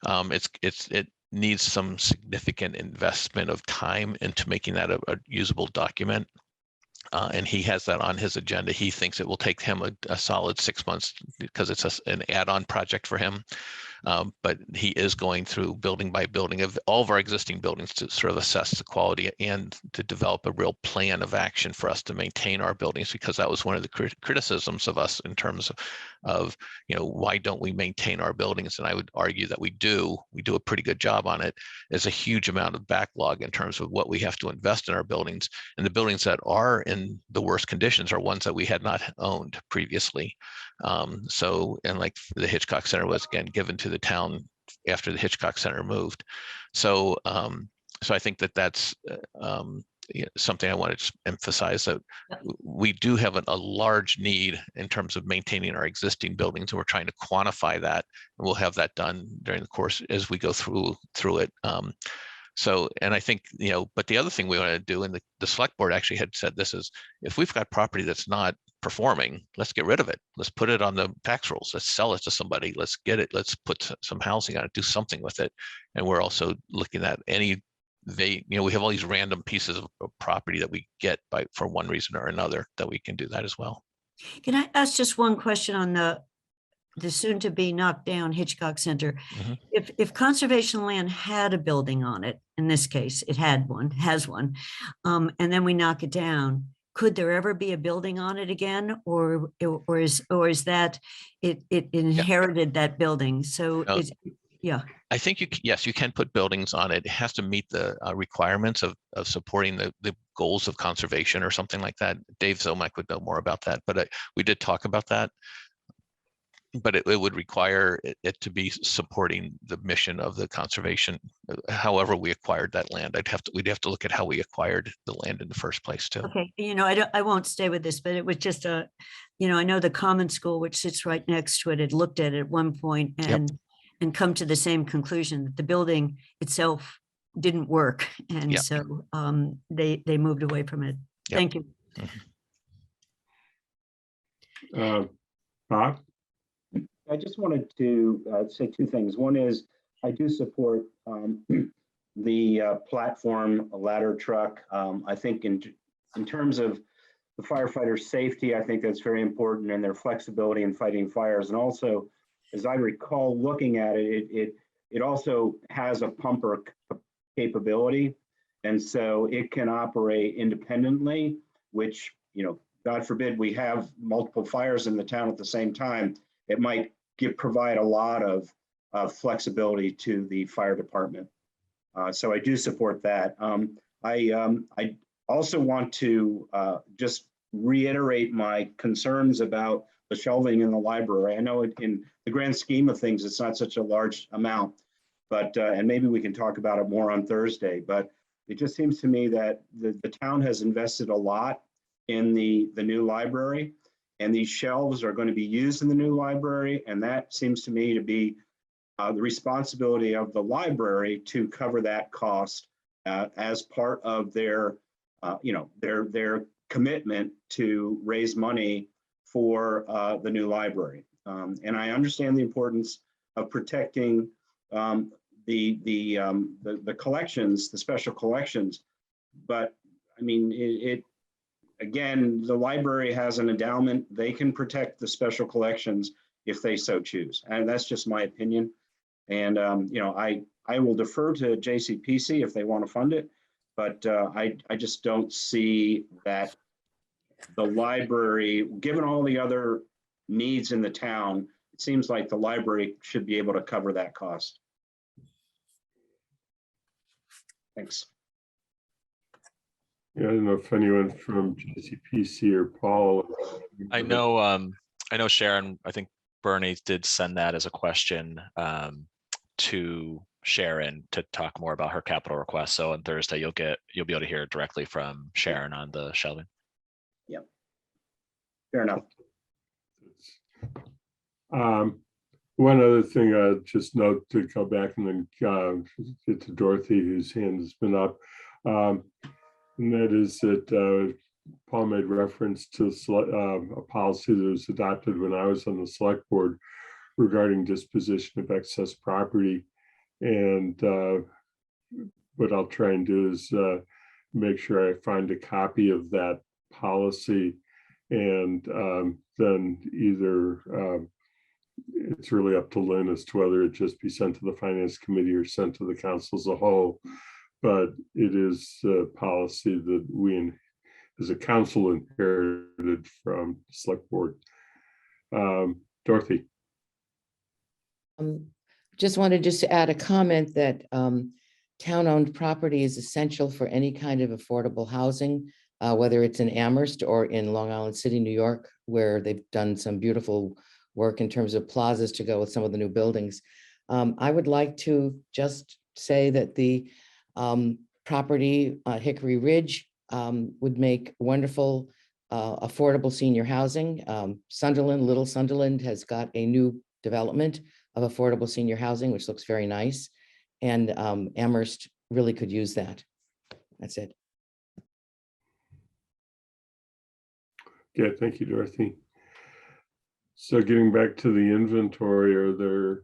It needs some significant investment of time into making that a usable document. And he has that on his agenda. He thinks it will take him a solid 6 months because it's an add-on project for him. But he is going through building by building of all of our existing buildings to sort of assess the quality and to develop a real plan of action for us to maintain our buildings, because that was one of the criticisms of us in terms of why don't we maintain our buildings? And I would argue that we do a pretty good job on it. There's a huge amount of backlog in terms of what we have to invest in our buildings, and the buildings that are in the worst conditions are ones that we had not owned previously. And like the Hitchcock Center was again given to the town after the Hitchcock Center moved. So I think that's something I wanted to emphasize, that we do have a large need in terms of maintaining our existing buildings, and we're trying to quantify that, and we'll have that done during the course as we go through it. And I think, but the other thing we want to do, and the select board actually had said this, is if we've got property that's not performing, let's get rid of it. Let's put it on the tax rolls. Let's sell it to somebody. Let's get it. Let's put some housing on it, do something with it. And we're also looking at we have all these random pieces of property that we get for one reason or another, that we can do that as well. Can I ask just one question on the soon to be knocked down Hitchcock Center? Mm-hmm. If conservation land had a building on it, in this case, it has one, and then we knock it down, could there ever be a building on it again, or is that it inherited that building? So No. Yeah. I think you can put buildings on it. It has to meet the requirements of supporting the goals of conservation or something like that. Dave Zomack would know more about that, but we did talk about that. But it would require it to be supporting the mission of the conservation. However we acquired that land, we'd have to look at how we acquired the land in the first place too. Okay, I won't stay with this, but it was just I know the common school, which sits right next to it, had looked at it at one point and come to the same conclusion that the building itself didn't work, and so they moved away from it. Thank you. Bob? I just wanted to say two things. One is I do support the platform ladder truck. I think in terms of the firefighter safety, I think that's very important, and their flexibility in fighting fires. And also, as I recall looking at it, it also has a pumper capability. And so it can operate independently, which, you know, God forbid we have multiple fires in the town at the same time. It might provide a lot of flexibility to the fire department. So I do support that. I also want to just reiterate my concerns about the shelving in the library. I know in the grand scheme of things, it's not such a large amount, but and maybe we can talk about it more on Thursday, but it just seems to me that the town has invested a lot in the new library, and these shelves are going to be used in the new library. And that seems to me to be the responsibility of the library to cover that cost as part of their, you know, their commitment to raise money for the new library. And I understand the importance of protecting the collections, the special collections, but I mean, again, the library has an endowment. They can protect the special collections if they so choose, and that's just my opinion. And you know, I will defer to JCPC if they want to fund it, but I just don't see that the library, given all the other needs in the town, it seems like the library should be able to cover that cost. Thanks. Yeah, I don't know if anyone from JCPC or Paul. I know Sharon, I think Bernie did send that as a question to Sharon to talk more about her capital request. So on Thursday, you'll be able to hear directly from Sharon on the shelving. Yep. Fair enough. One other thing I just note to go back and then get to Dorothy, whose hand has been up. And that is that Paul made reference to a policy that was adopted when I was on the select board regarding disposition of excess property. And what I'll try and do is make sure I find a copy of that policy, and then either it's really up to Lynn as to whether it just be sent to the finance committee or sent to the council as a whole. But it is a policy that we as a council inherited from select board. Dorothy. Just wanted to add a comment that town-owned property is essential for any kind of affordable housing, whether it's in Amherst or in Long Island City, New York, where they've done some beautiful work in terms of plazas to go with some of the new buildings. I would like to just say that the property, Hickory Ridge, would make wonderful, affordable senior housing. Sunderland, Little Sunderland has got a new development of affordable senior housing, which looks very nice. And Amherst really could use that. That's it. Yeah, thank you, Dorothy. So getting back to the inventory, are there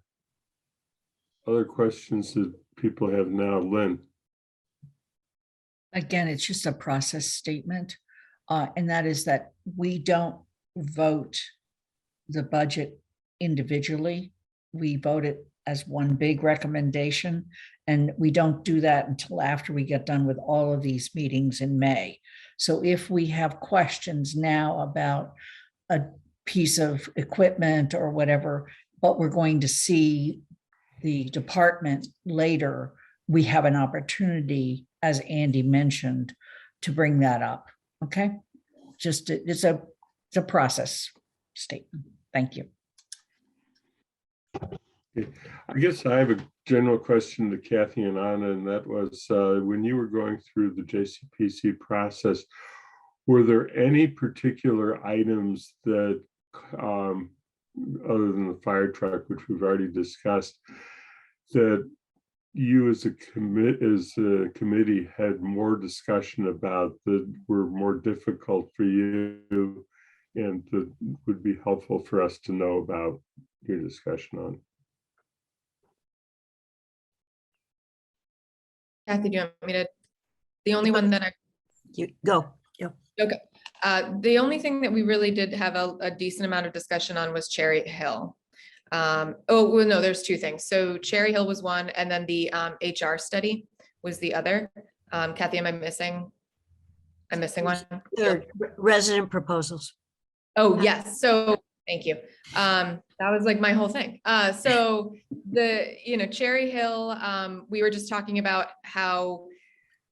other questions that people have now? Lynn? Again, it's just a process statement. And that is that we don't vote the budget individually. We vote it as one big recommendation. And we don't do that until after we get done with all of these meetings in May. So if we have questions now about a piece of equipment or whatever, but we're going to see the department later, we have an opportunity, as Andy mentioned, to bring that up. Okay, just it's a process statement. Thank you. I guess I have a general question to Kathy and Anna, and that was when you were going through the JCPC process, were there any particular items that, other than the fire truck, which we've already discussed, that you as a committee had more discussion about, that were more difficult for you and that would be helpful for us to know about your discussion on? Kathy, do you want me to, the only one that I You go. Yeah. Okay. The only thing that we really did have a decent amount of discussion on was Cherry Hill. Oh, well, no, there's two things. So Cherry Hill was one, and then the HR study was the other. Kathy, am I missing? I'm missing one. Third, resident proposals. Oh, yes. So thank you. That was like my whole thing. So Cherry Hill, we were just talking about how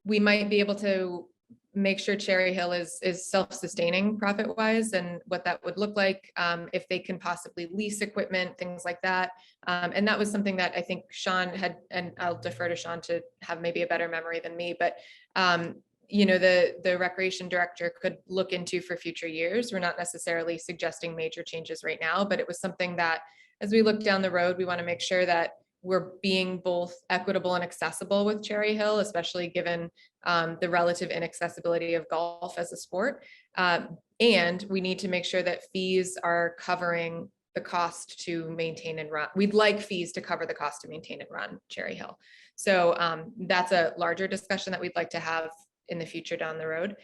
we might be able to make sure Cherry Hill is self-sustaining profit-wise, and what that would look like, if they can possibly lease equipment, things like that. And that was something that I think Sean had, and I'll defer to Sean to have maybe a better memory than me, but the recreation director could look into for future years. We're not necessarily suggesting major changes right now, but it was something that as we look down the road, we want to make sure that we're being both equitable and accessible with Cherry Hill, especially given the relative inaccessibility of golf as a sport. And we need to make sure that fees are covering the cost to maintain and run. We'd like fees to cover the cost to maintain and run Cherry Hill. So that's a larger discussion that we'd like to have in the future down the road.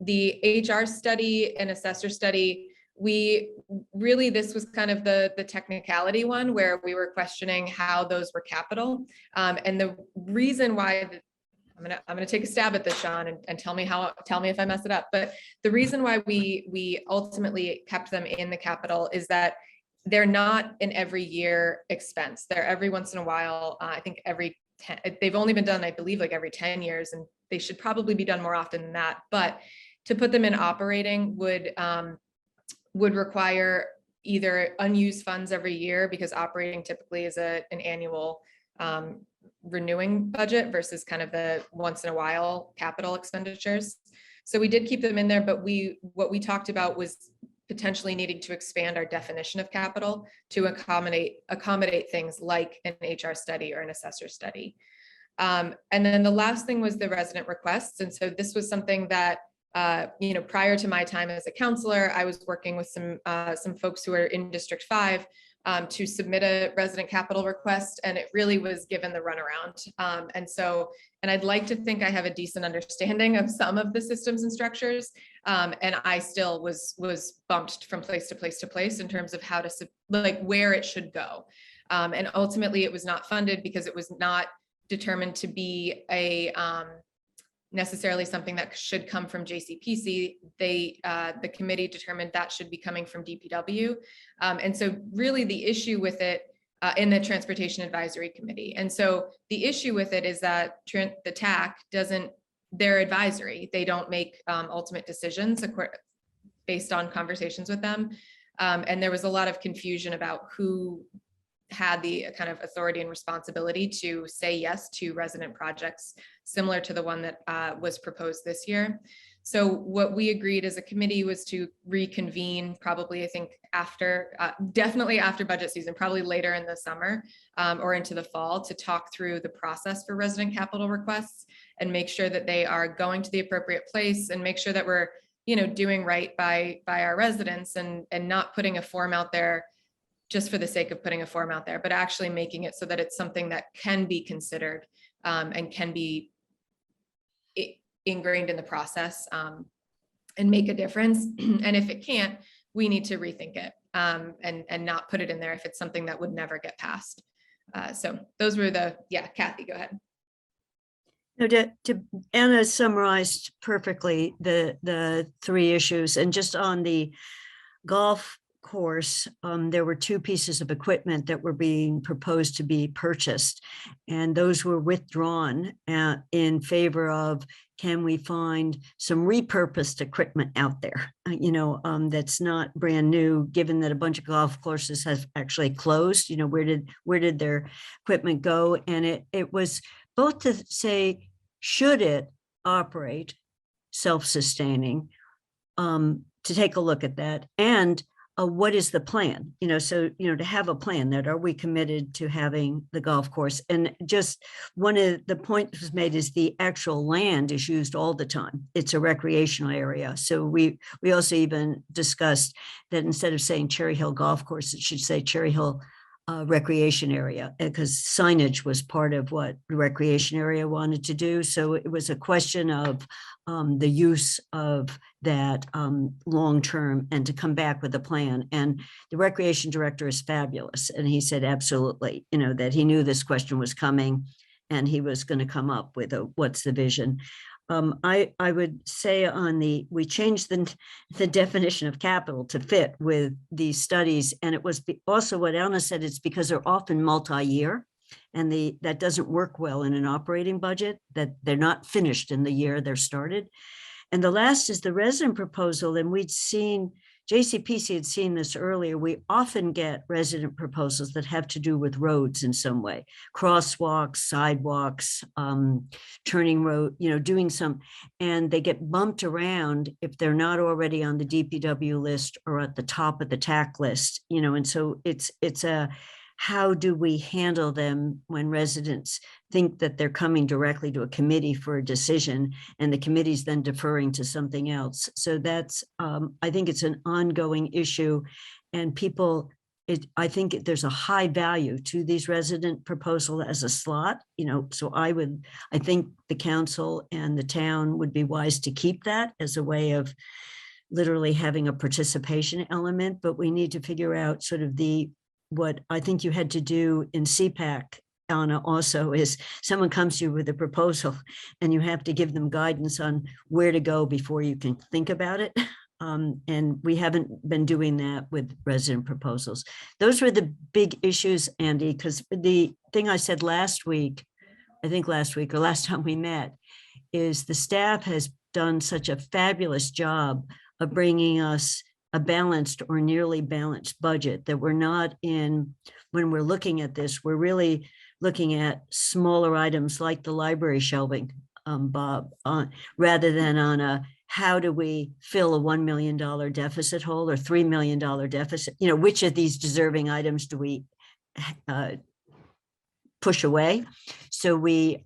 The HR study and assessor study, this was kind of the technicality one where we were questioning how those were capital. And the reason why I'm gonna take a stab at this, Sean, and tell me if I mess it up. But the reason why we ultimately kept them in the capital is that they're not an every year expense. They're every once in a while. I think they've only been done, I believe, like every 10 years, and they should probably be done more often than that. But to put them in operating would require either unused funds every year, because operating typically is an annual renewing budget versus kind of the once in a while capital expenditures. So we did keep them in there, but what we talked about was potentially needing to expand our definition of capital to accommodate things like an HR study or an assessor study. And then the last thing was the resident requests. And so this was something that prior to my time as a counselor, I was working with some folks who are in District 5 to submit a resident capital request, and it really was given the runaround. And I'd like to think I have a decent understanding of some of the systems and structures, and I still was bumped from place to place to place in terms of how to where it should go. And ultimately, it was not funded because it was not determined to be a necessarily something that should come from JCPC. The committee determined that should be coming from DPW. And so really the issue with it in the Transportation Advisory Committee. And so the issue with it is that the TAC they're advisory. They don't make ultimate decisions based on conversations with them. And there was a lot of confusion about who had the kind of authority and responsibility to say yes to resident projects similar to the one that was proposed this year. So what we agreed as a committee was to reconvene probably, I think, definitely after budget season, probably later in the summer or into the fall, to talk through the process for resident capital requests and make sure that they are going to the appropriate place, and make sure that we're doing right by our residents and not putting a form out there just for the sake of putting a form out there, but actually making it so that it's something that can be considered and can be ingrained in the process and make a difference. And if it can't, we need to rethink it and not put it in there if it's something that would never get passed. So those were Kathy, go ahead. No, Anna summarized perfectly the three issues, and just on the golf course, there were two pieces of equipment that were being proposed to be purchased, and those were withdrawn in favor of, can we find some repurposed equipment out there, that's not brand new, given that a bunch of golf courses have actually closed. Where did their equipment go? And it was both to say, should it operate self-sustaining, to take a look at that, and what is the plan? To have a plan that, are we committed to having the golf course? And just one of the points was made is the actual land is used all the time. It's a recreational area. So we also even discussed that instead of saying Cherry Hill Golf Course, it should say Cherry Hill recreation area, because signage was part of what the recreation area wanted to do. So it was a question of the use of that long-term and to come back with a plan. And the recreation director is fabulous. And he said, absolutely, that he knew this question was coming and he was going to come up with what's the vision. I would say we changed the definition of capital to fit with these studies. And it was also what Elna said, it's because they're often multi-year and that doesn't work well in an operating budget, that they're not finished in the year they're started. And the last is the resident proposal. And we'd seen, JCPC had seen this earlier. We often get resident proposals that have to do with roads in some way, crosswalks, sidewalks, turning road, doing some, and they get bumped around if they're not already on the DPW list or at the top of the TAC list, and so it's how do we handle them when residents think that they're coming directly to a committee for a decision and the committee's then deferring to something else? So that's, I think it's an ongoing issue, and I think there's a high value to these resident proposal as a slot, so I think the council and the town would be wise to keep that as a way of literally having a participation element, but we need to figure out sort of what I think you had to do in CPAC, Anna, also is someone comes to you with a proposal and you have to give them guidance on where to go before you can think about it. And we haven't been doing that with resident proposals. Those were the big issues, Andy, because the thing I said last week or last time we met, is the staff has done such a fabulous job of bringing us a balanced or nearly balanced budget, that we're not when we're looking at this, we're really looking at smaller items like the library shelving, Bob, rather than on how do we fill a $1 million deficit hole or $3 million deficit? Which of these deserving items do we push away? So we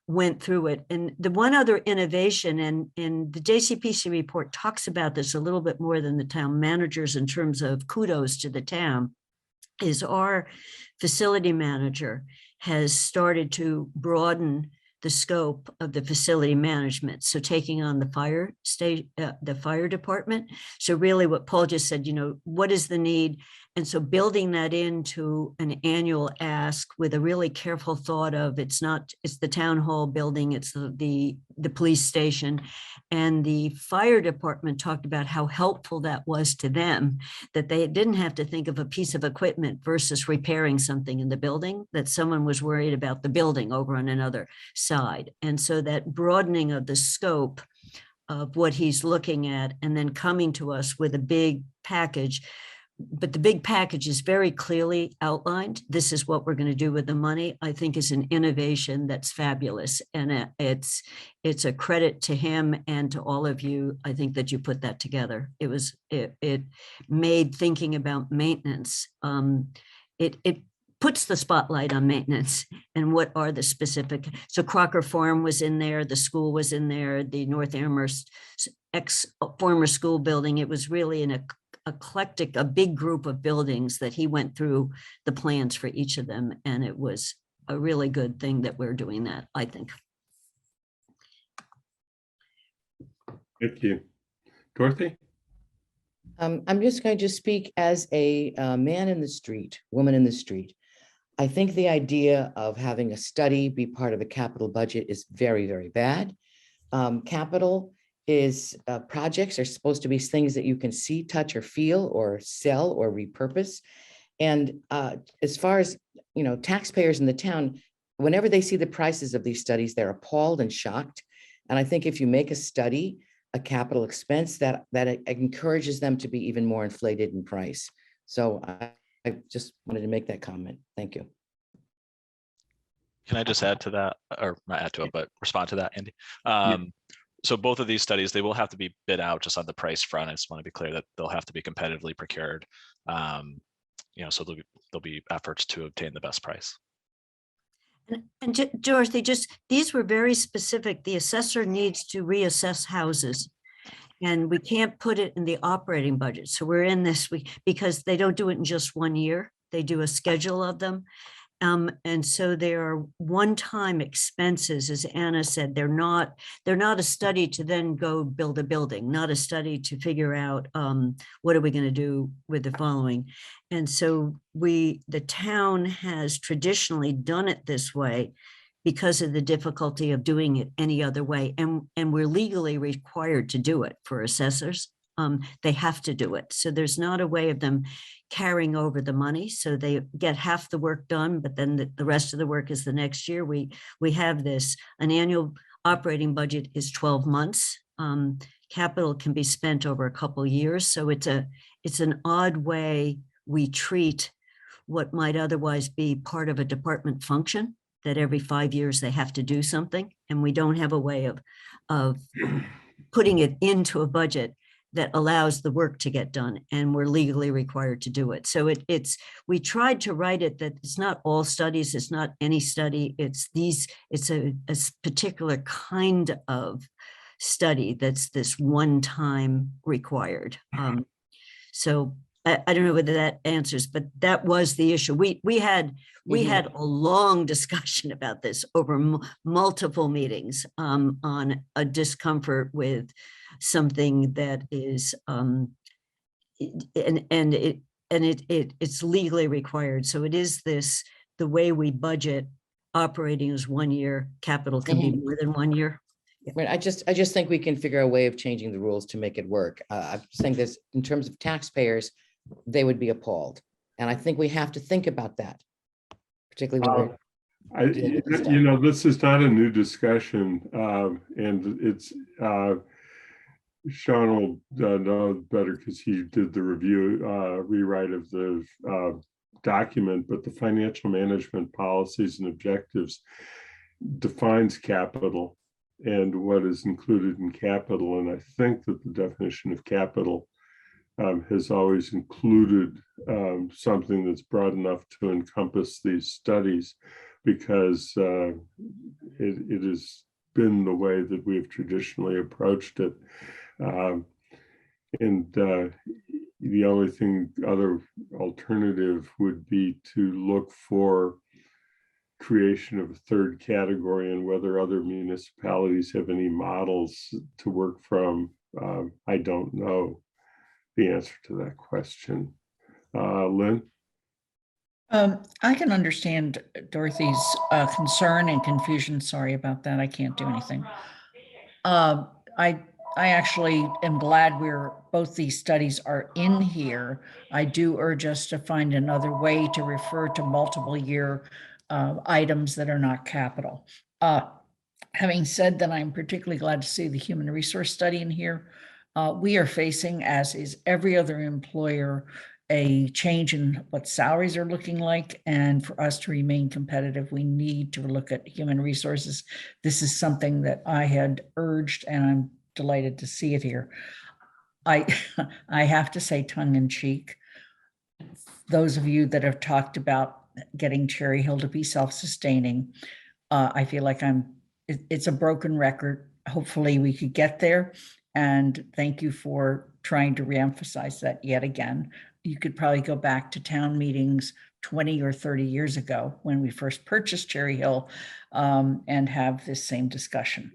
went through it. And the one other innovation, and the JCPC report talks about this a little bit more than the town managers in terms of kudos to the town, is our facility manager has started to broaden the scope of the facility management. So taking on the fire department. So really what Paul just said, what is the need? And so building that into an annual ask with a really careful thought of, it's the town hall building, it's the police station. And the fire department talked about how helpful that was to them, that they didn't have to think of a piece of equipment versus repairing something in the building, that someone was worried about the building over on another side. And so that broadening of the scope of what he's looking at and then coming to us with a big package. But the big package is very clearly outlined. This is what we're going to do with the money, I think is an innovation that's fabulous. And it's a credit to him and to all of you. I think that you put that together. It made thinking about maintenance. It puts the spotlight on maintenance and what are the specific. So Crocker Farm was in there, the school was in there, the North Amherst former school building. It was really an eclectic, a big group of buildings that he went through the plans for each of them. And it was a really good thing that we're doing that, I think. Thank you. Dorothy? I'm just going to speak as a man in the street, woman in the street. I think the idea of having a study be part of a capital budget is very, very bad. Capital is projects are supposed to be things that you can see, touch, or feel, or sell, or repurpose. And as far as taxpayers in the town, whenever they see the prices of these studies, they're appalled and shocked. And I think if you make a study a capital expense, that encourages them to be even more inflated in price. So I just wanted to make that comment. Thank you. Can I just add to that, or not add to it, but respond to that, Andy? So both of these studies, they will have to be bid out just on the price front. I just want to be clear that they'll have to be competitively procured. So there'll be efforts to obtain the best price. And Dorothy, these were very specific. The assessor needs to reassess houses. And we can't put it in the operating budget. So we're in this week because they don't do it in just 1 year. They do a schedule of them. And so they are one-time expenses, as Anna said. They're not a study to then go build a building, not a study to figure out what are we going to do with the following. And so the town has traditionally done it this way because of the difficulty of doing it any other way. And we're legally required to do it for assessors. They have to do it. So there's not a way of them carrying over the money. So they get half the work done, but then the rest of the work is the next year. We have this, an annual operating budget is 12 months. Capital can be spent over a couple years. So it's an odd way we treat what might otherwise be part of a department function, that every 5 years they have to do something. And we don't have a way of putting it into a budget that allows the work to get done, and we're legally required to do it. So we tried to write it that it's not all studies, it's not any study, it's a particular kind of study that's this one time required. So I don't know whether that answers, but that was the issue. We had a long discussion about this over multiple meetings on a discomfort with something that is it's legally required. So it is the way we budget operating is 1 year, capital can be more than 1 year. Right, I just think we can figure a way of changing the rules to make it work. I'm saying this in terms of taxpayers, they would be appalled. And I think we have to think about that, particularly when we're this is not a new discussion, and it's Sean will know better because he did the rewrite of the document, but the financial management policies and objectives defines capital and what is included in capital. And I think that the definition of capital has always included something that's broad enough to encompass these studies, because it has been the way that we've traditionally approached it. The only other alternative would be to look for creation of a third category, and whether other municipalities have any models to work from. I don't know the answer to that question. Lynn? I can understand Dorothy's concern and confusion. Sorry about that. I can't do anything. I actually am glad both these studies are in here. I do urge us to find another way to refer to multiple year items that are not capital. Having said that, I'm particularly glad to see the human resource study in here. We are facing, as is every other employer, a change in what salaries are looking like. And for us to remain competitive, we need to look at human resources. This is something that I had urged, and I'm delighted to see it here. I have to say, tongue in cheek, those of you that have talked about getting Cherry Hill to be self-sustaining, I feel like it's a broken record. Hopefully we could get there. And thank you for trying to reemphasize that yet again. You could probably go back to town meetings 20 or 30 years ago when we first purchased Cherry Hill and have this same discussion.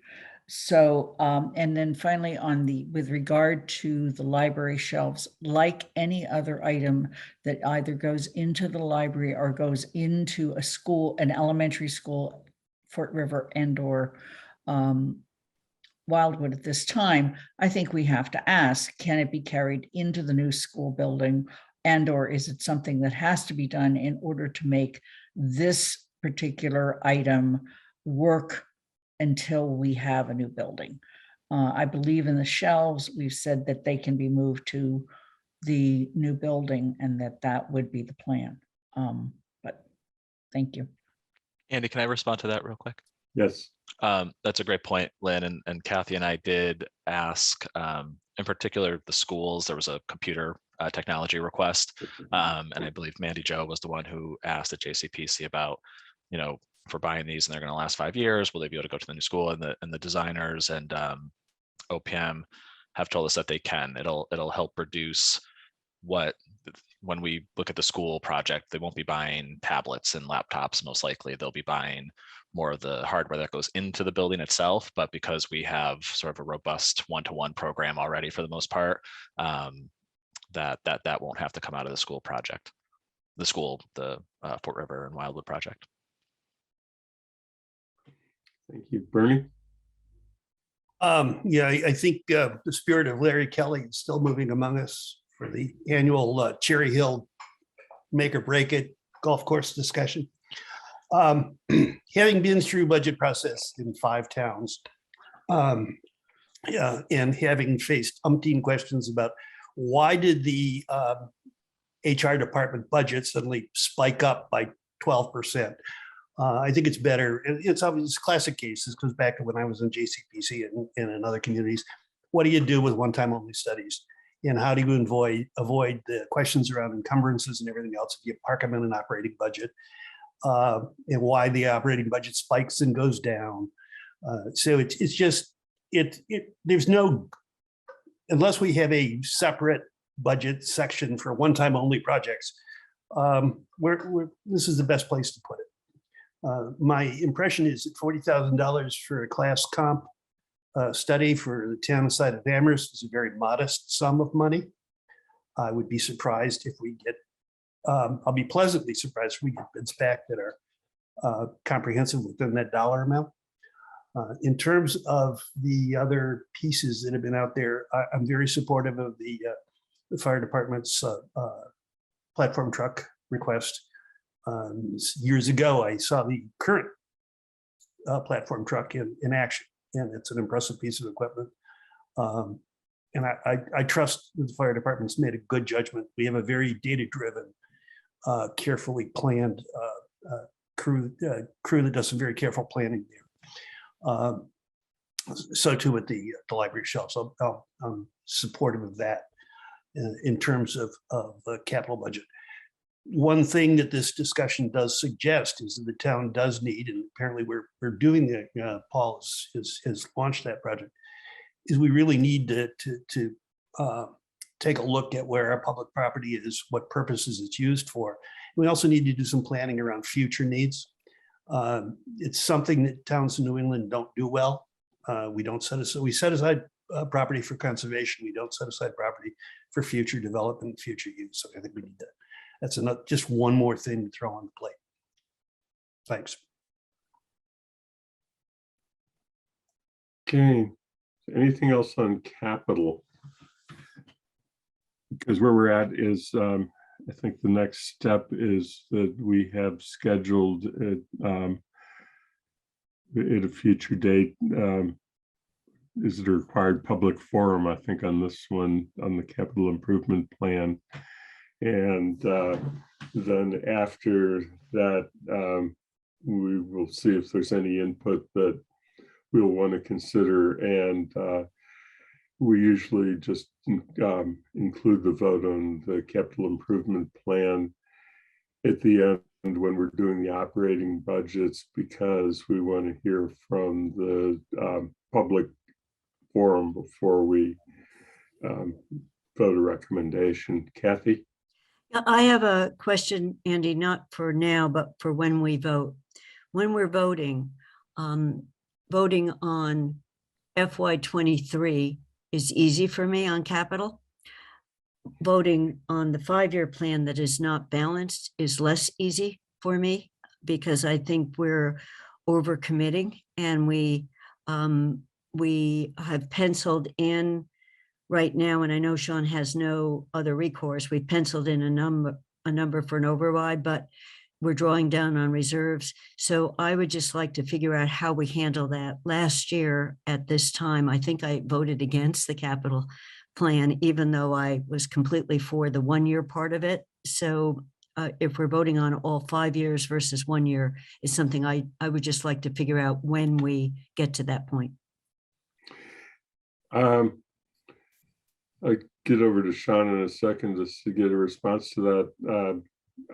So, and then finally with regard to the library shelves, like any other item that either goes into the library or goes into a school, an elementary school, Fort River and/or Wildwood at this time, I think we have to ask, can it be carried into the new school building? And/or is it something that has to be done in order to make this particular item work until we have a new building? I believe in the shelves, we've said that they can be moved to the new building and that would be the plan. But thank you. Andy, can I respond to that real quick? Yes. That's a great point, Lynn, and Kathy and I did ask, in particular, the schools. There was a computer technology request, and I believe Mandy Jo was the one who asked at JCPC about, for buying these and they're going to last 5 years, will they be able to go to the new school? And the designers and OPM have told us that they can. It'll help reduce what when we look at the school project, they won't be buying tablets and laptops. Most likely they'll be buying more of the hardware that goes into the building itself. But because we have sort of a robust one-to-one program already for the most part, that won't have to come out of the school project, the Fort River and Wildwood project. Thank you, Bernie. Yeah, I think the spirit of Larry Kelly is still moving among us for the annual Cherry Hill make or break it golf course discussion. Having been through budget process in 5 towns, yeah, and having faced umpteen questions about why did the HR department budget suddenly spike up by 12%. I think it's better. It's obvious classic cases, goes back to when I was in JCPC and in other communities. What do you do with one-time only studies? And how do you avoid the questions around encumbrances and everything else if you park them in an operating budget? And why the operating budget spikes and goes down. So it's just, there's no, unless we have a separate budget section for one-time only projects, this is the best place to put it. My impression is that $40,000 for a class comp study for the town side of Amherst is a very modest sum of money. I would be surprised if we get, I'll be pleasantly surprised if we get bids back that are comprehensive within that dollar amount. In terms of the other pieces that have been out there, I'm very supportive of the fire department's platform truck request. Years ago, I saw the current platform truck in action, and it's an impressive piece of equipment. And I trust that the fire department's made a good judgment. We have a very data-driven, carefully planned crew that does some very careful planning there. So too with the library shelves. I'm supportive of that in terms of the capital budget. One thing that this discussion does suggest is that the town does need, and apparently we're doing the, Paul has launched that project, is we really need to take a look at where our public property is, what purposes it's used for. We also need to do some planning around future needs. It's something that towns in New England don't do well. We set aside property for conservation. We don't set aside property for future development, future use. So I think we need that. That's just one more thing to throw on the plate. Thanks. Okay, anything else on capital? Because where we're at is, I think the next step is that we have scheduled at a future date, is it a required public forum, I think, on this one, on the capital improvement plan. And then after that, we will see if there's any input that we'll want to consider. And we usually just include the vote on the capital improvement plan at the end when we're doing the operating budgets, because we want to hear from the public forum before we vote a recommendation. Kathy? I have a question, Andy, not for now, but for when we vote. When we're voting, voting on FY23 is easy for me on capital. Voting on the 5-year plan that is not balanced is less easy for me, because I think we're overcommitting, and we have penciled in right now, and I know Sean has no other recourse. We penciled in a number for an override, but we're drawing down on reserves. So I would just like to figure out how we handle that. Last year at this time, I think I voted against the capital plan, even though I was completely for the 1-year part of it. So if we're voting on all 5 years versus 1 year is something I would just like to figure out when we get to that point. I'll get over to Sean in a second just to get a response to that.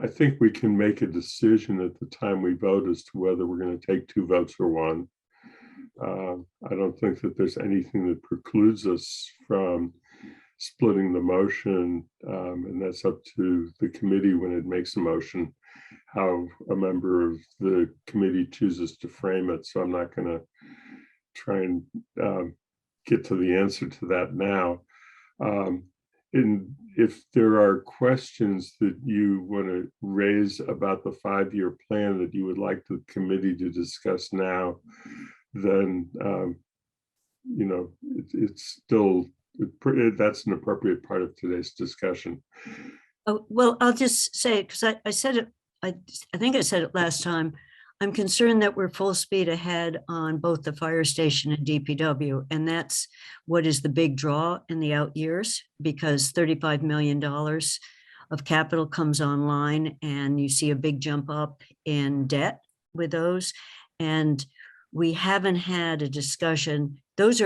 I think we can make a decision at the time we vote as to whether we're going to take 2 votes or 1. I don't think that there's anything that precludes us from splitting the motion, and that's up to the committee when it makes a motion, how a member of the committee chooses to frame it. So I'm not going to try and get to the answer to that now. And if there are questions that you want to raise about the 5-year plan that you would like the committee to discuss now, then it's still that's an appropriate part of today's discussion. Oh, well, I'll just say, because I said it, I think I said it last time, I'm concerned that we're full speed ahead on both the fire station and DPW, and that's what is the big draw in the out years, because $35 million of capital comes online and you see a big jump up in debt with those. And we haven't had a discussion. Those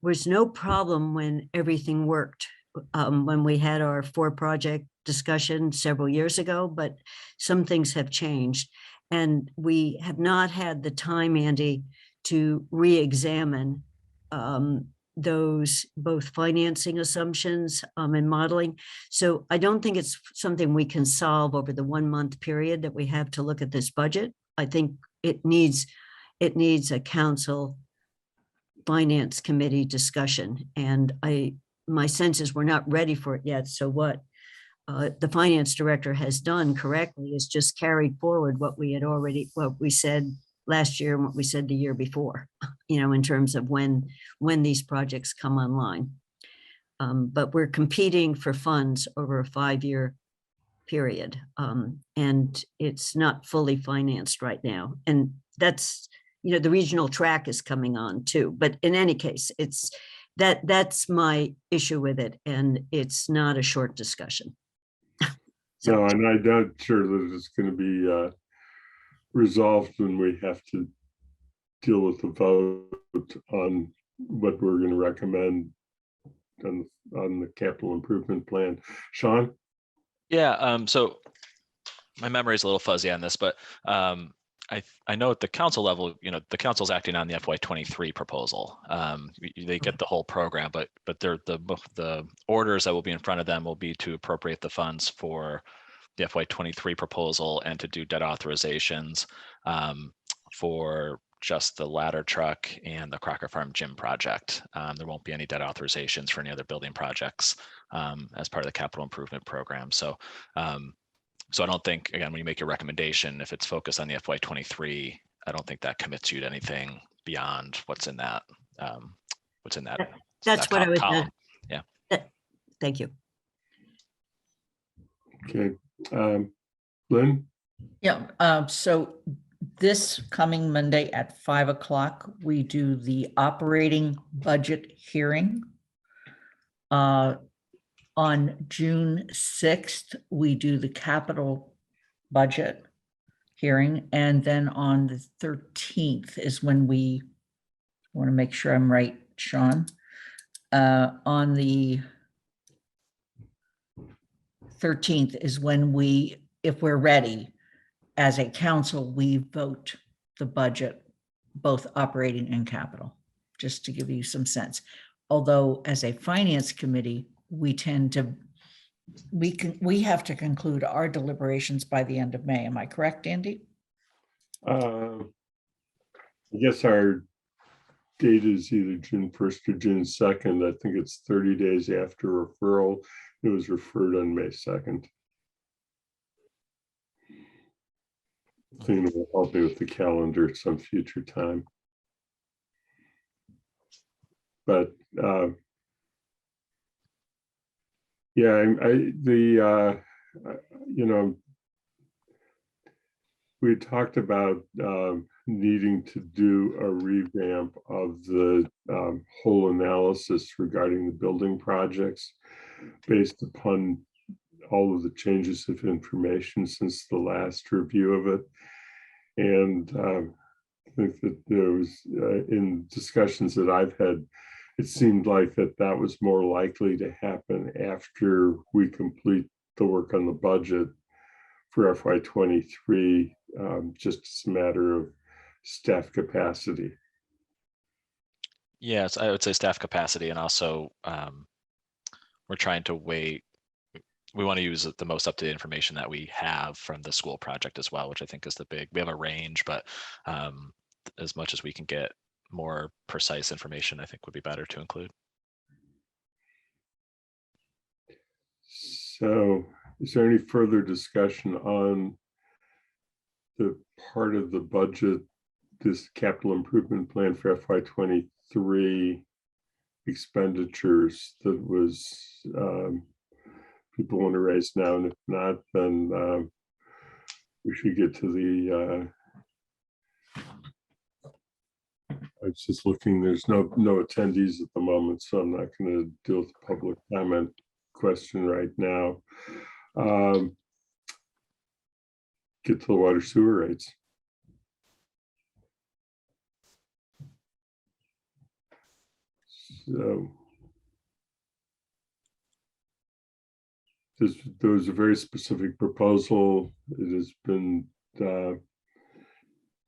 was no problem when everything worked. When we had our 4-project discussion several years ago, but some things have changed. And we have not had the time, Andy, to re-examine those both financing assumptions and modeling. So I don't think it's something we can solve over the 1-month period that we have to look at this budget. I think it needs a council finance committee discussion. And my sense is we're not ready for it yet. So what the finance director has done correctly is just carried forward what we said last year and what we said the year before, in terms of when these projects come online. But we're competing for funds over a 5-year period. And it's not fully financed right now. And that's, the regional track is coming on too. But in any case, that's my issue with it. And it's not a short discussion. No, and I'm not sure that it's going to be resolved when we have to deal with the vote on what we're going to recommend on the capital improvement plan. Sean? Yeah, so my memory is a little fuzzy on this, but I know at the council level, the council's acting on the FY23 proposal. They get the whole program, but the orders that will be in front of them will be to appropriate the funds for the FY23 proposal and to do debt authorizations for just the ladder truck and the Crocker Farm gym project. There won't be any debt authorizations for any other building projects as part of the capital improvement program. So I don't think, again, when you make your recommendation, if it's focused on the FY23, I don't think that commits you to anything beyond what's in that. That's what I was. Column. Yeah. Thank you. Okay. Lynn? Yeah, so this coming Monday at 5 o'clock, we do the operating budget hearing. On June 6th, we do the capital budget hearing. And then on the 13th is when we want to make sure I'm right, Sean. On the 13th is when if we're ready, as a council, we vote the budget, both operating and capital, just to give you some sense. Although as a finance committee, we have to conclude our deliberations by the end of May. Am I correct, Andy? I guess our date is either June 1st or June 2nd. I think it's 30 days after referral. It was referred on May 2nd. Thing will help me with the calendar at some future time. But yeah, we talked about needing to do a revamp of the whole analysis regarding the building projects based upon all of the changes of information since the last review of it. And I think that there was, in discussions that I've had, it seemed like that was more likely to happen after we complete the work on the budget for FY23, just as a matter of staff capacity. Yes, I would say staff capacity, and also we're trying to wait. We want to use the most up-to-date information that we have from the school project as well, which I think is the big, we have a range, but as much as we can get more precise information, I think would be better to include. So is there any further discussion on the part of the budget, this capital improvement plan for FY23 expenditures that was people want to raise now, and if not, then we should get to the I was just looking, there's no attendees at the moment, so I'm not going to deal with the public comment question right now. Get to the water sewer rates. So there was a very specific proposal. It has been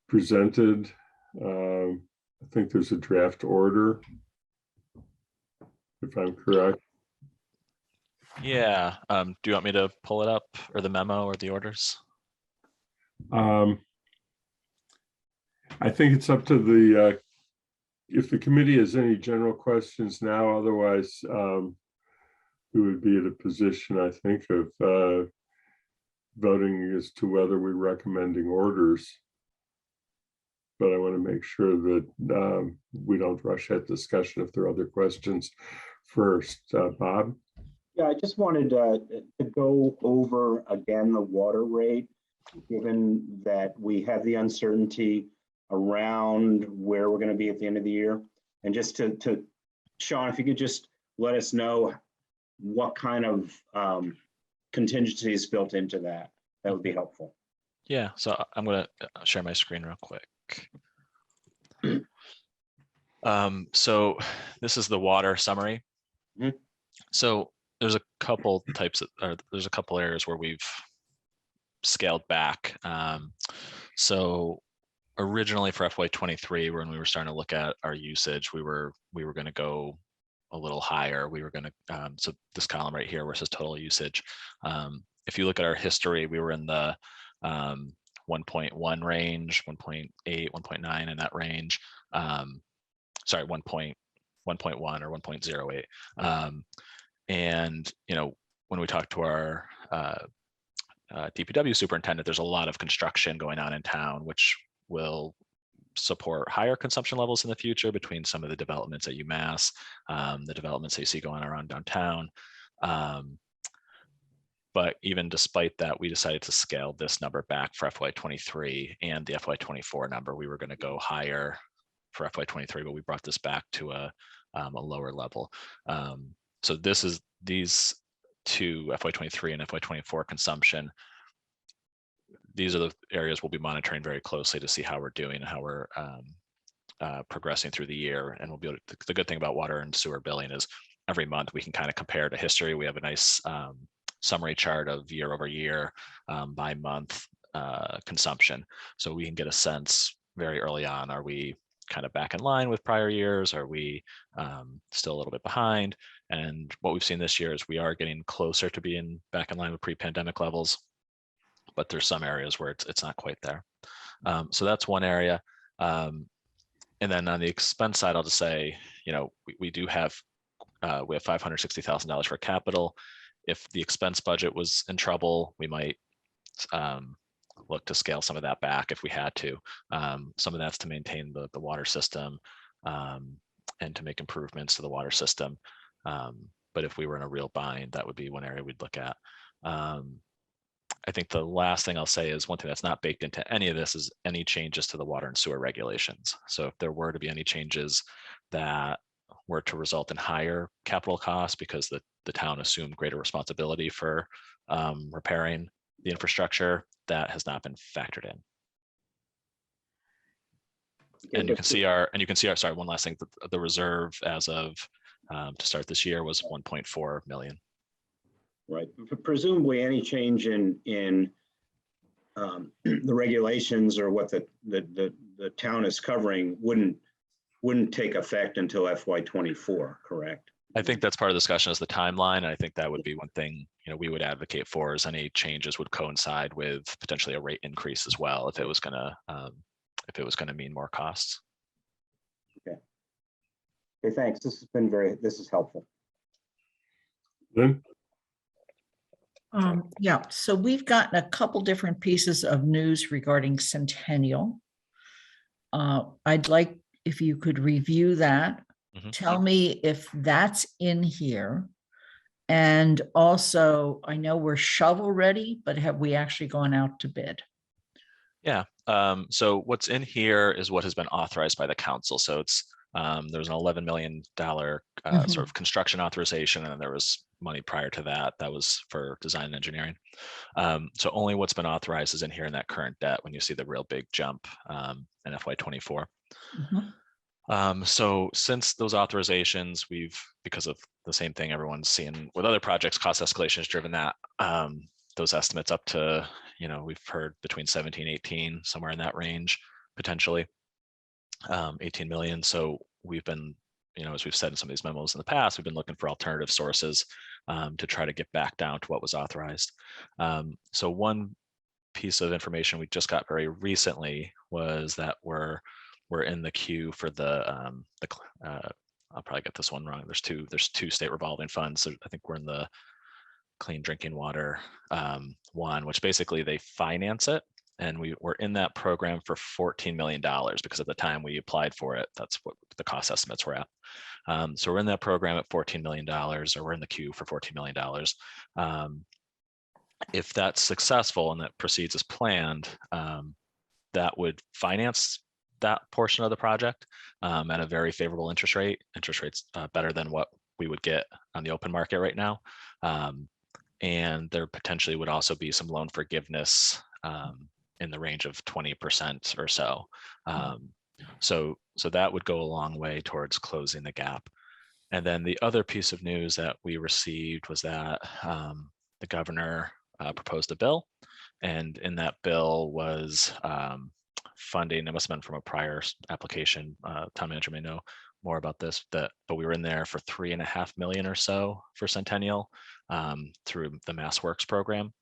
presented. I think there's a draft order, if I'm correct. Yeah. Do you want me to pull it up, or the memo, or the orders? I think it's up to the, if the committee has any general questions now, otherwise we would be at a position, I think, of voting as to whether we're recommending orders. But I want to make sure that we don't rush that discussion if there are other questions first. Bob? Yeah, I just wanted to go over again the water rate, given that we have the uncertainty around where we're going to be at the end of the year. And just to Sean, if you could just let us know what kind of contingency is built into that, that would be helpful. Yeah, so I'm going to share my screen real quick. So this is the water summary. Mm-hmm. So there's a couple types of, or there's a couple areas where we've scaled back. So originally for FY23, when we were starting to look at our usage, we were going to go a little higher. We were going to, so this column right here where it says total usage. If you look at our history, we were in the 1.1 range, 1.8, 1.9 in that range. Sorry, 1.1 or 1.08. And, you know, when we talked to our DPW superintendent, there's a lot of construction going on in town, which will support higher consumption levels in the future between some of the developments at UMass, the developments that you see going around downtown. But even despite that, we decided to scale this number back for FY23 and the FY24 number. We were going to go higher for FY23, but we brought this back to a lower level. So this is these two, FY23 and FY24 consumption. These are the areas we'll be monitoring very closely to see how we're doing and how we're progressing through the year. And we'll be able to, the good thing about water and sewer billing is every month we can kind of compare to history. We have a nice summary chart of year over year by month consumption. So we can get a sense very early on, are we kind of back in line with prior years? Are we still a little bit behind? And what we've seen this year is we are getting closer to being back in line with pre-pandemic levels, but there's some areas where it's not quite there. So that's one area. And then on the expense side, I'll just say, you know, we do have, we have $560,000 for capital. If the expense budget was in trouble, we might look to scale some of that back if we had to. Some of that's to maintain the water system and to make improvements to the water system. But if we were in a real bind, that would be one area we'd look at. I think the last thing I'll say is one thing that's not baked into any of this is any changes to the water and sewer regulations. So if there were to be any changes that were to result in higher capital costs because the town assumed greater responsibility for repairing the infrastructure, that has not been factored in. And you can see our, sorry, one last thing, the reserve as of to start this year was 1.4 million. Right. Presumably any change in the regulations or what the town is covering wouldn't take effect until FY24, correct? I think that's part of the discussion is the timeline. And I think that would be one thing, we would advocate for is any changes would coincide with potentially a rate increase as well, if it was gonna mean more costs. Okay, thanks. This is helpful. Lynn? Yeah, so we've gotten a couple different pieces of news regarding Centennial. I'd like if you could review that. Mhm. Tell me if that's in here. And also, I know we're shovel ready, but have we actually gone out to bid? Yeah. So what's in here is what has been authorized by the council. So it's there's an $11 million sort of construction authorization, and then there was money prior to that that was for design and engineering. So only what's been authorized is in here in that current debt when you see the real big jump in FY24. So since those authorizations, because of the same thing everyone's seeing with other projects, cost escalation has driven that those estimates up to, we've heard between 17, 18, somewhere in that range, potentially 18 million. So we've been, as we've said in some of these memos in the past, we've been looking for alternative sources to try to get back down to what was authorized. So one piece of information we just got very recently was that we're in the queue for I'll probably get this one wrong. There's two state revolving funds. So I think we're in the clean drinking water one, which basically they finance it. And we were in that program for $14 million because at the time we applied for it, that's what the cost estimates were at. So we're in that program at $14 million, or we're in the queue for $14 million. If that's successful and that proceeds as planned, that would finance that portion of the project at a very favorable interest rate. Interest rates better than what we would get on the open market right now. And there potentially would also be some loan forgiveness in the range of 20% or so. So that would go a long way towards closing the gap. And then the other piece of news that we received was that the governor proposed a bill, and in that bill was funding. It must have been from a prior application. Town manager may know more about this, but we were in there for $3.5 million or so for Centennial through the Mass Works program.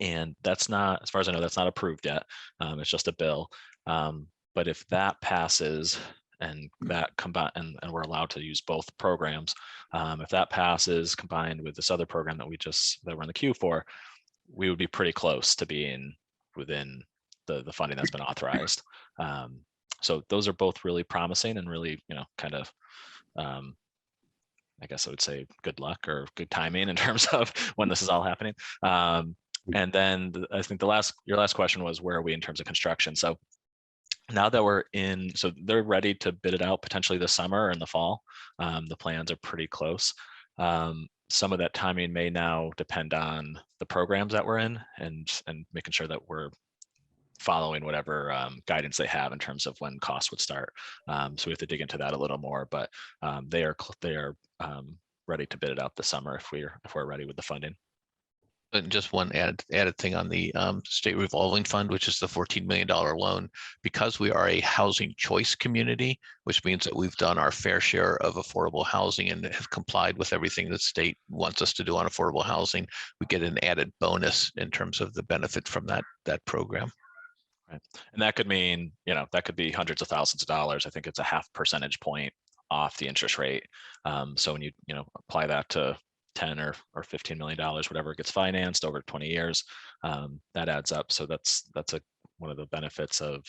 And that's not, as far as I know, that's not approved yet. It's just a bill. But if that passes and that combine and we're allowed to use both programs, if that passes combined with this other program that we're in the queue for, we would be pretty close to being within the funding that's been authorized. So those are both really promising and really, kind of, I guess I would say good luck or good timing in terms of when this is all happening. And then I think your last question was, where are we in terms of construction? So now that we're in, so they're ready to bid it out potentially this summer or in the fall. The plans are pretty close. Some of that timing may now depend on the programs that we're in and making sure that we're following whatever guidance they have in terms of when costs would start. So we have to dig into that a little more, but they are ready to bid it out this summer if we're ready with the funding. And just one added thing on the state revolving fund, which is the $14 million loan, because we are a housing choice community, which means that we've done our fair share of affordable housing and have complied with everything the state wants us to do on affordable housing. We get an added bonus in terms of the benefit from that program. Right. And that could mean, that could be hundreds of thousands of dollars. I think it's a 0.5 percentage point off the interest rate. So when you apply that to 10 or $15 million, whatever gets financed over 20 years, that adds up. So that's one of the benefits of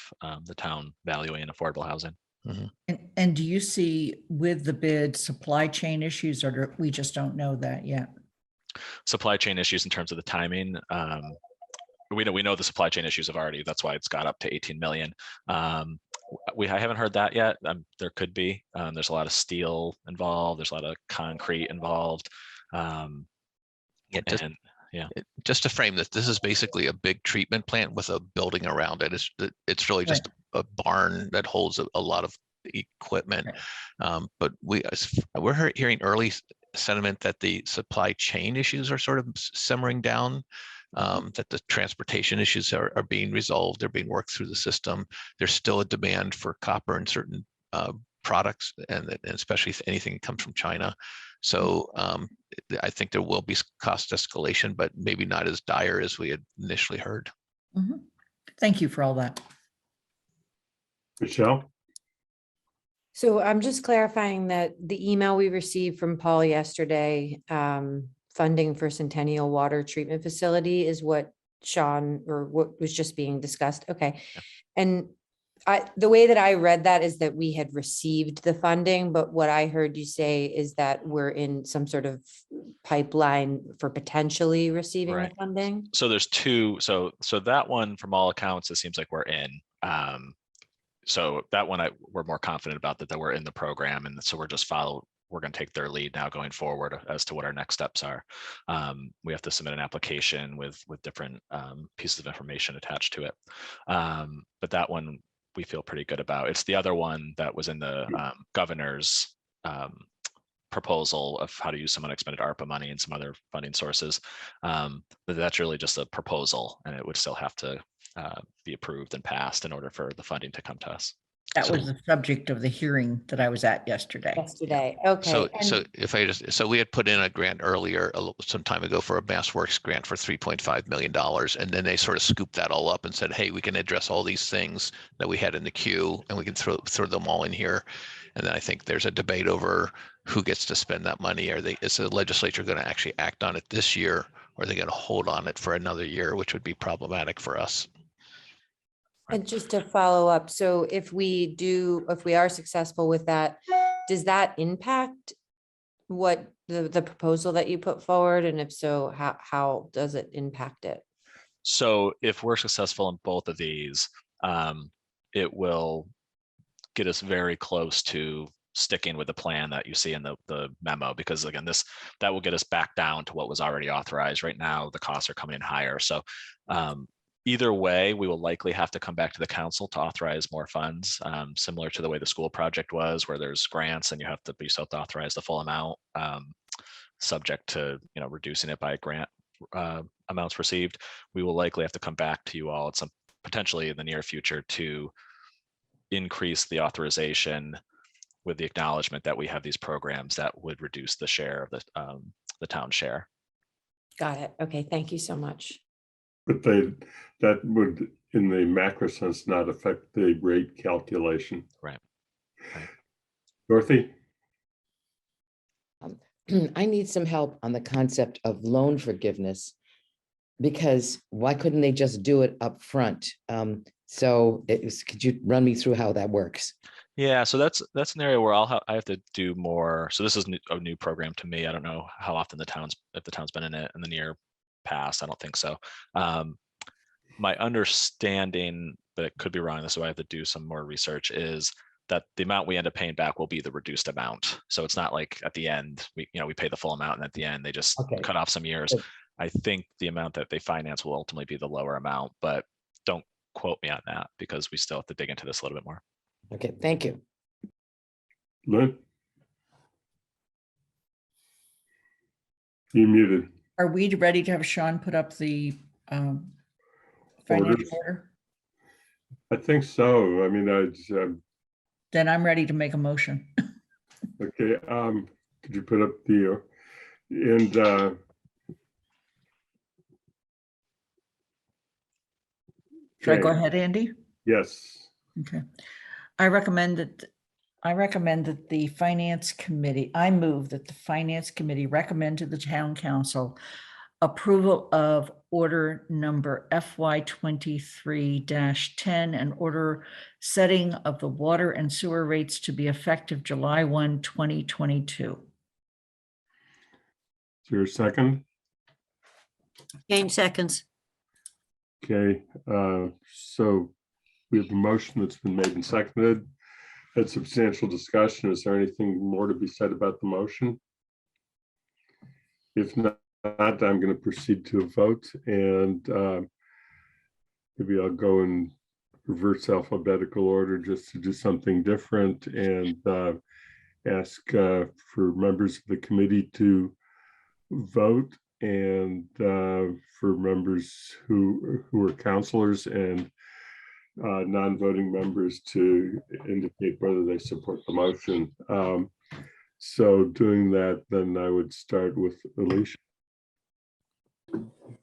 the town valuing affordable housing. Mm-hmm. And do you see with the bid supply chain issues, or we just don't know that yet? Supply chain issues in terms of the timing. We know the supply chain issues have already, that's why it's got up to 18 million. I haven't heard that yet. There could be. There's a lot of steel involved. There's a lot of concrete involved. Just to frame this is basically a big treatment plant with a building around it. It's really just a barn that holds a lot of equipment. But we're hearing early sentiment that the supply chain issues are sort of simmering down. That the transportation issues are being resolved. They're being worked through the system. There's still a demand for copper in certain products, and especially if anything comes from China. So I think there will be cost escalation, but maybe not as dire as we had initially heard. Mhm. Thank you for all that. Michelle? So I'm just clarifying that the email we received from Paul yesterday, funding for Centennial Water Treatment Facility is what Sean, or what was just being discussed. Okay. And the way that I read that is that we had received the funding, but what I heard you say is that we're in some sort of pipeline for potentially receiving the Right. funding. So there's two, so that one, from all accounts, it seems like we're in. So that one, we're more confident about that we're in the program, and so we're going to take their lead now going forward as to what our next steps are. We have to submit an application with different pieces of information attached to it. But that one we feel pretty good about. It's the other one that was in the governor's proposal of how to use some unexpended ARPA money and some other funding sources. But that's really just a proposal, and it would still have to be approved and passed in order for the funding to come to us. That was the subject of the hearing that I was at yesterday. Okay. So we had put in a grant earlier, some time ago, for a Mass Works grant for $3.5 million. And then they sort of scooped that all up and said, hey, we can address all these things that we had in the queue, and we can throw them all in here. And then I think there's a debate over who gets to spend that money. Is the legislature going to actually act on it this year, or are they going to hold on it for another year, which would be problematic for us? And just to follow up, so if we are successful with that, does that impact what the proposal that you put forward? And if so, how does it impact it? So if we're successful in both of these, it will get us very close to sticking with the plan that you see in the memo, because again, that will get us back down to what was already authorized. Right now, the costs are coming in higher. So either way, we will likely have to come back to the council to authorize more funds, similar to the way the school project was, where there's grants and you have to be self-authorize the full amount, subject to reducing it by grant amounts received. We will likely have to come back to you all at some potentially in the near future to increase the authorization with the acknowledgement that we have these programs that would reduce the share of the town share. Got it. Okay, thank you so much. But that would, in the macro sense, not affect the rate calculation. Right. Dorothy? I need some help on the concept of loan forgiveness, because why couldn't they just do it up front? Could you run me through how that works? Yeah, so that's an area where I have to do more. So this is a new program to me. I don't know how often if the town's been in it in the near past. I don't think so. My understanding, but it could be wrong, so I have to do some more research, is that the amount we end up paying back will be the reduced amount. So it's not like at the end we pay the full amount, and at the end they just cut off some years. I think the amount that they finance will ultimately be the lower amount, but don't quote me on that because we still have to dig into this a little bit more. Okay, thank you. Lynn? You muted. Are we ready to have Sean put up the Orders? financial order? I think so. I mean, Then I'm ready to make a motion. okay. Could you put up the Should I go ahead, Andy? Yes. Okay. I recommend that the finance committee, I move that the finance committee recommend to the town council approval of order number FY 23-10 and order setting of the water and sewer rates to be effective July 1, 2022. Is there a second? Jane seconds. Okay, so we have a motion that's been made and seconded. Had substantial discussion. Is there anything more to be said about the motion? If not, I'm going to proceed to a vote, and maybe I'll go in reverse alphabetical order just to do something different, and ask for members of the committee to vote, and for members who are counselors and non-voting members to indicate whether they support the motion. So doing that, then I would start with Alicia.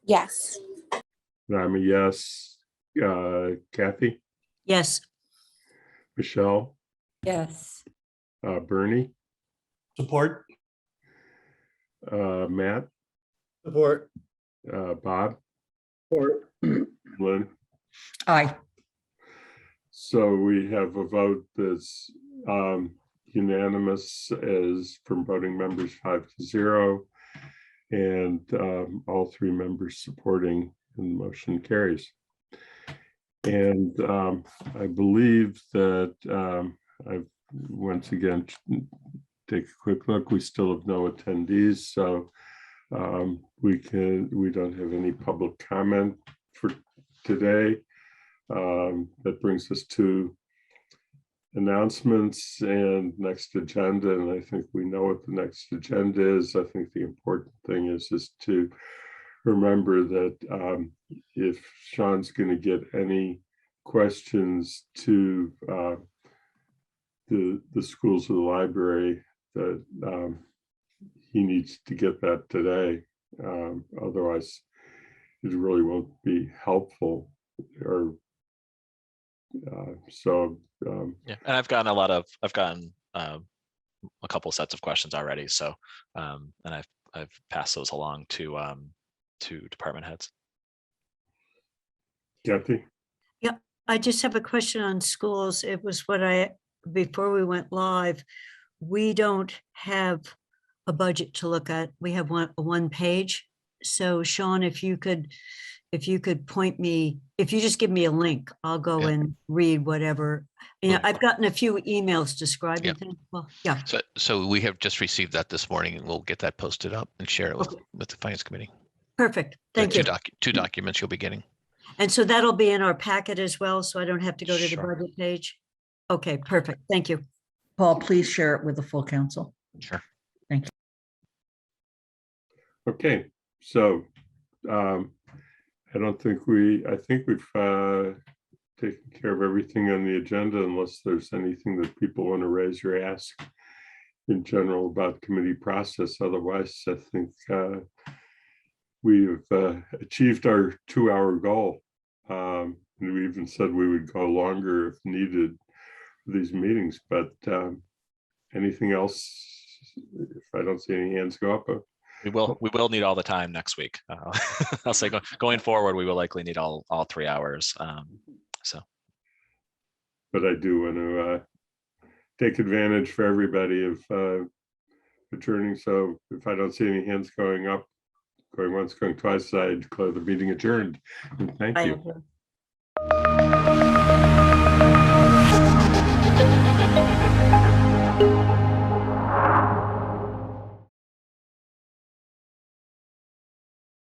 Yes. I'm a yes. Kathy, Yes. Michelle, Yes. Bernie, Support. Matt, Support. Bob, Support. Lynn. Aye. So we have a vote that's unanimous as from voting members 5-0, and all three members supporting, and the motion carries. And I believe that I've once again take a quick look. We still have no attendees, so we don't have any public comment for today. That brings us to announcements and next agenda. And I think we know what the next agenda is. I think the important thing is to remember that if Sean's going to get any questions to the schools of the library, that he needs to get that today. Otherwise, it really won't be helpful. Or Yeah, and I've gotten a couple sets of questions already. So, and I've passed those along to department heads. Kathy? Yeah, I just have a question on schools. It was before we went live, we don't have a budget to look at. We have a one page. So Sean, if you could point me, if you just give me a link, I'll go and read whatever. I've gotten a few emails describing things. Well, yeah. So we have just received that this morning, and we'll get that posted up and share it with the finance committee. Perfect. There are Thank you. two documents you'll be getting. And so that'll be in our packet as well, so I don't have to go to the Sure. budget page. Okay, perfect. Thank you. Paul, please share it with the full council. Sure. Thank you. Okay, so I think we've taken care of everything on the agenda, unless there's anything that people want to raise or ask in general about committee process. Otherwise, I think we've achieved our 2-hour goal. And we even said we would go longer if needed for these meetings, but anything else? If I don't see any hands go up. We will need all the time next week. I'll say going forward, we will likely need all 3 hours. But I do want to take advantage for everybody of adjourning. So if I don't see any hands going up, going once, going twice, I declare the meeting adjourned. And thank you.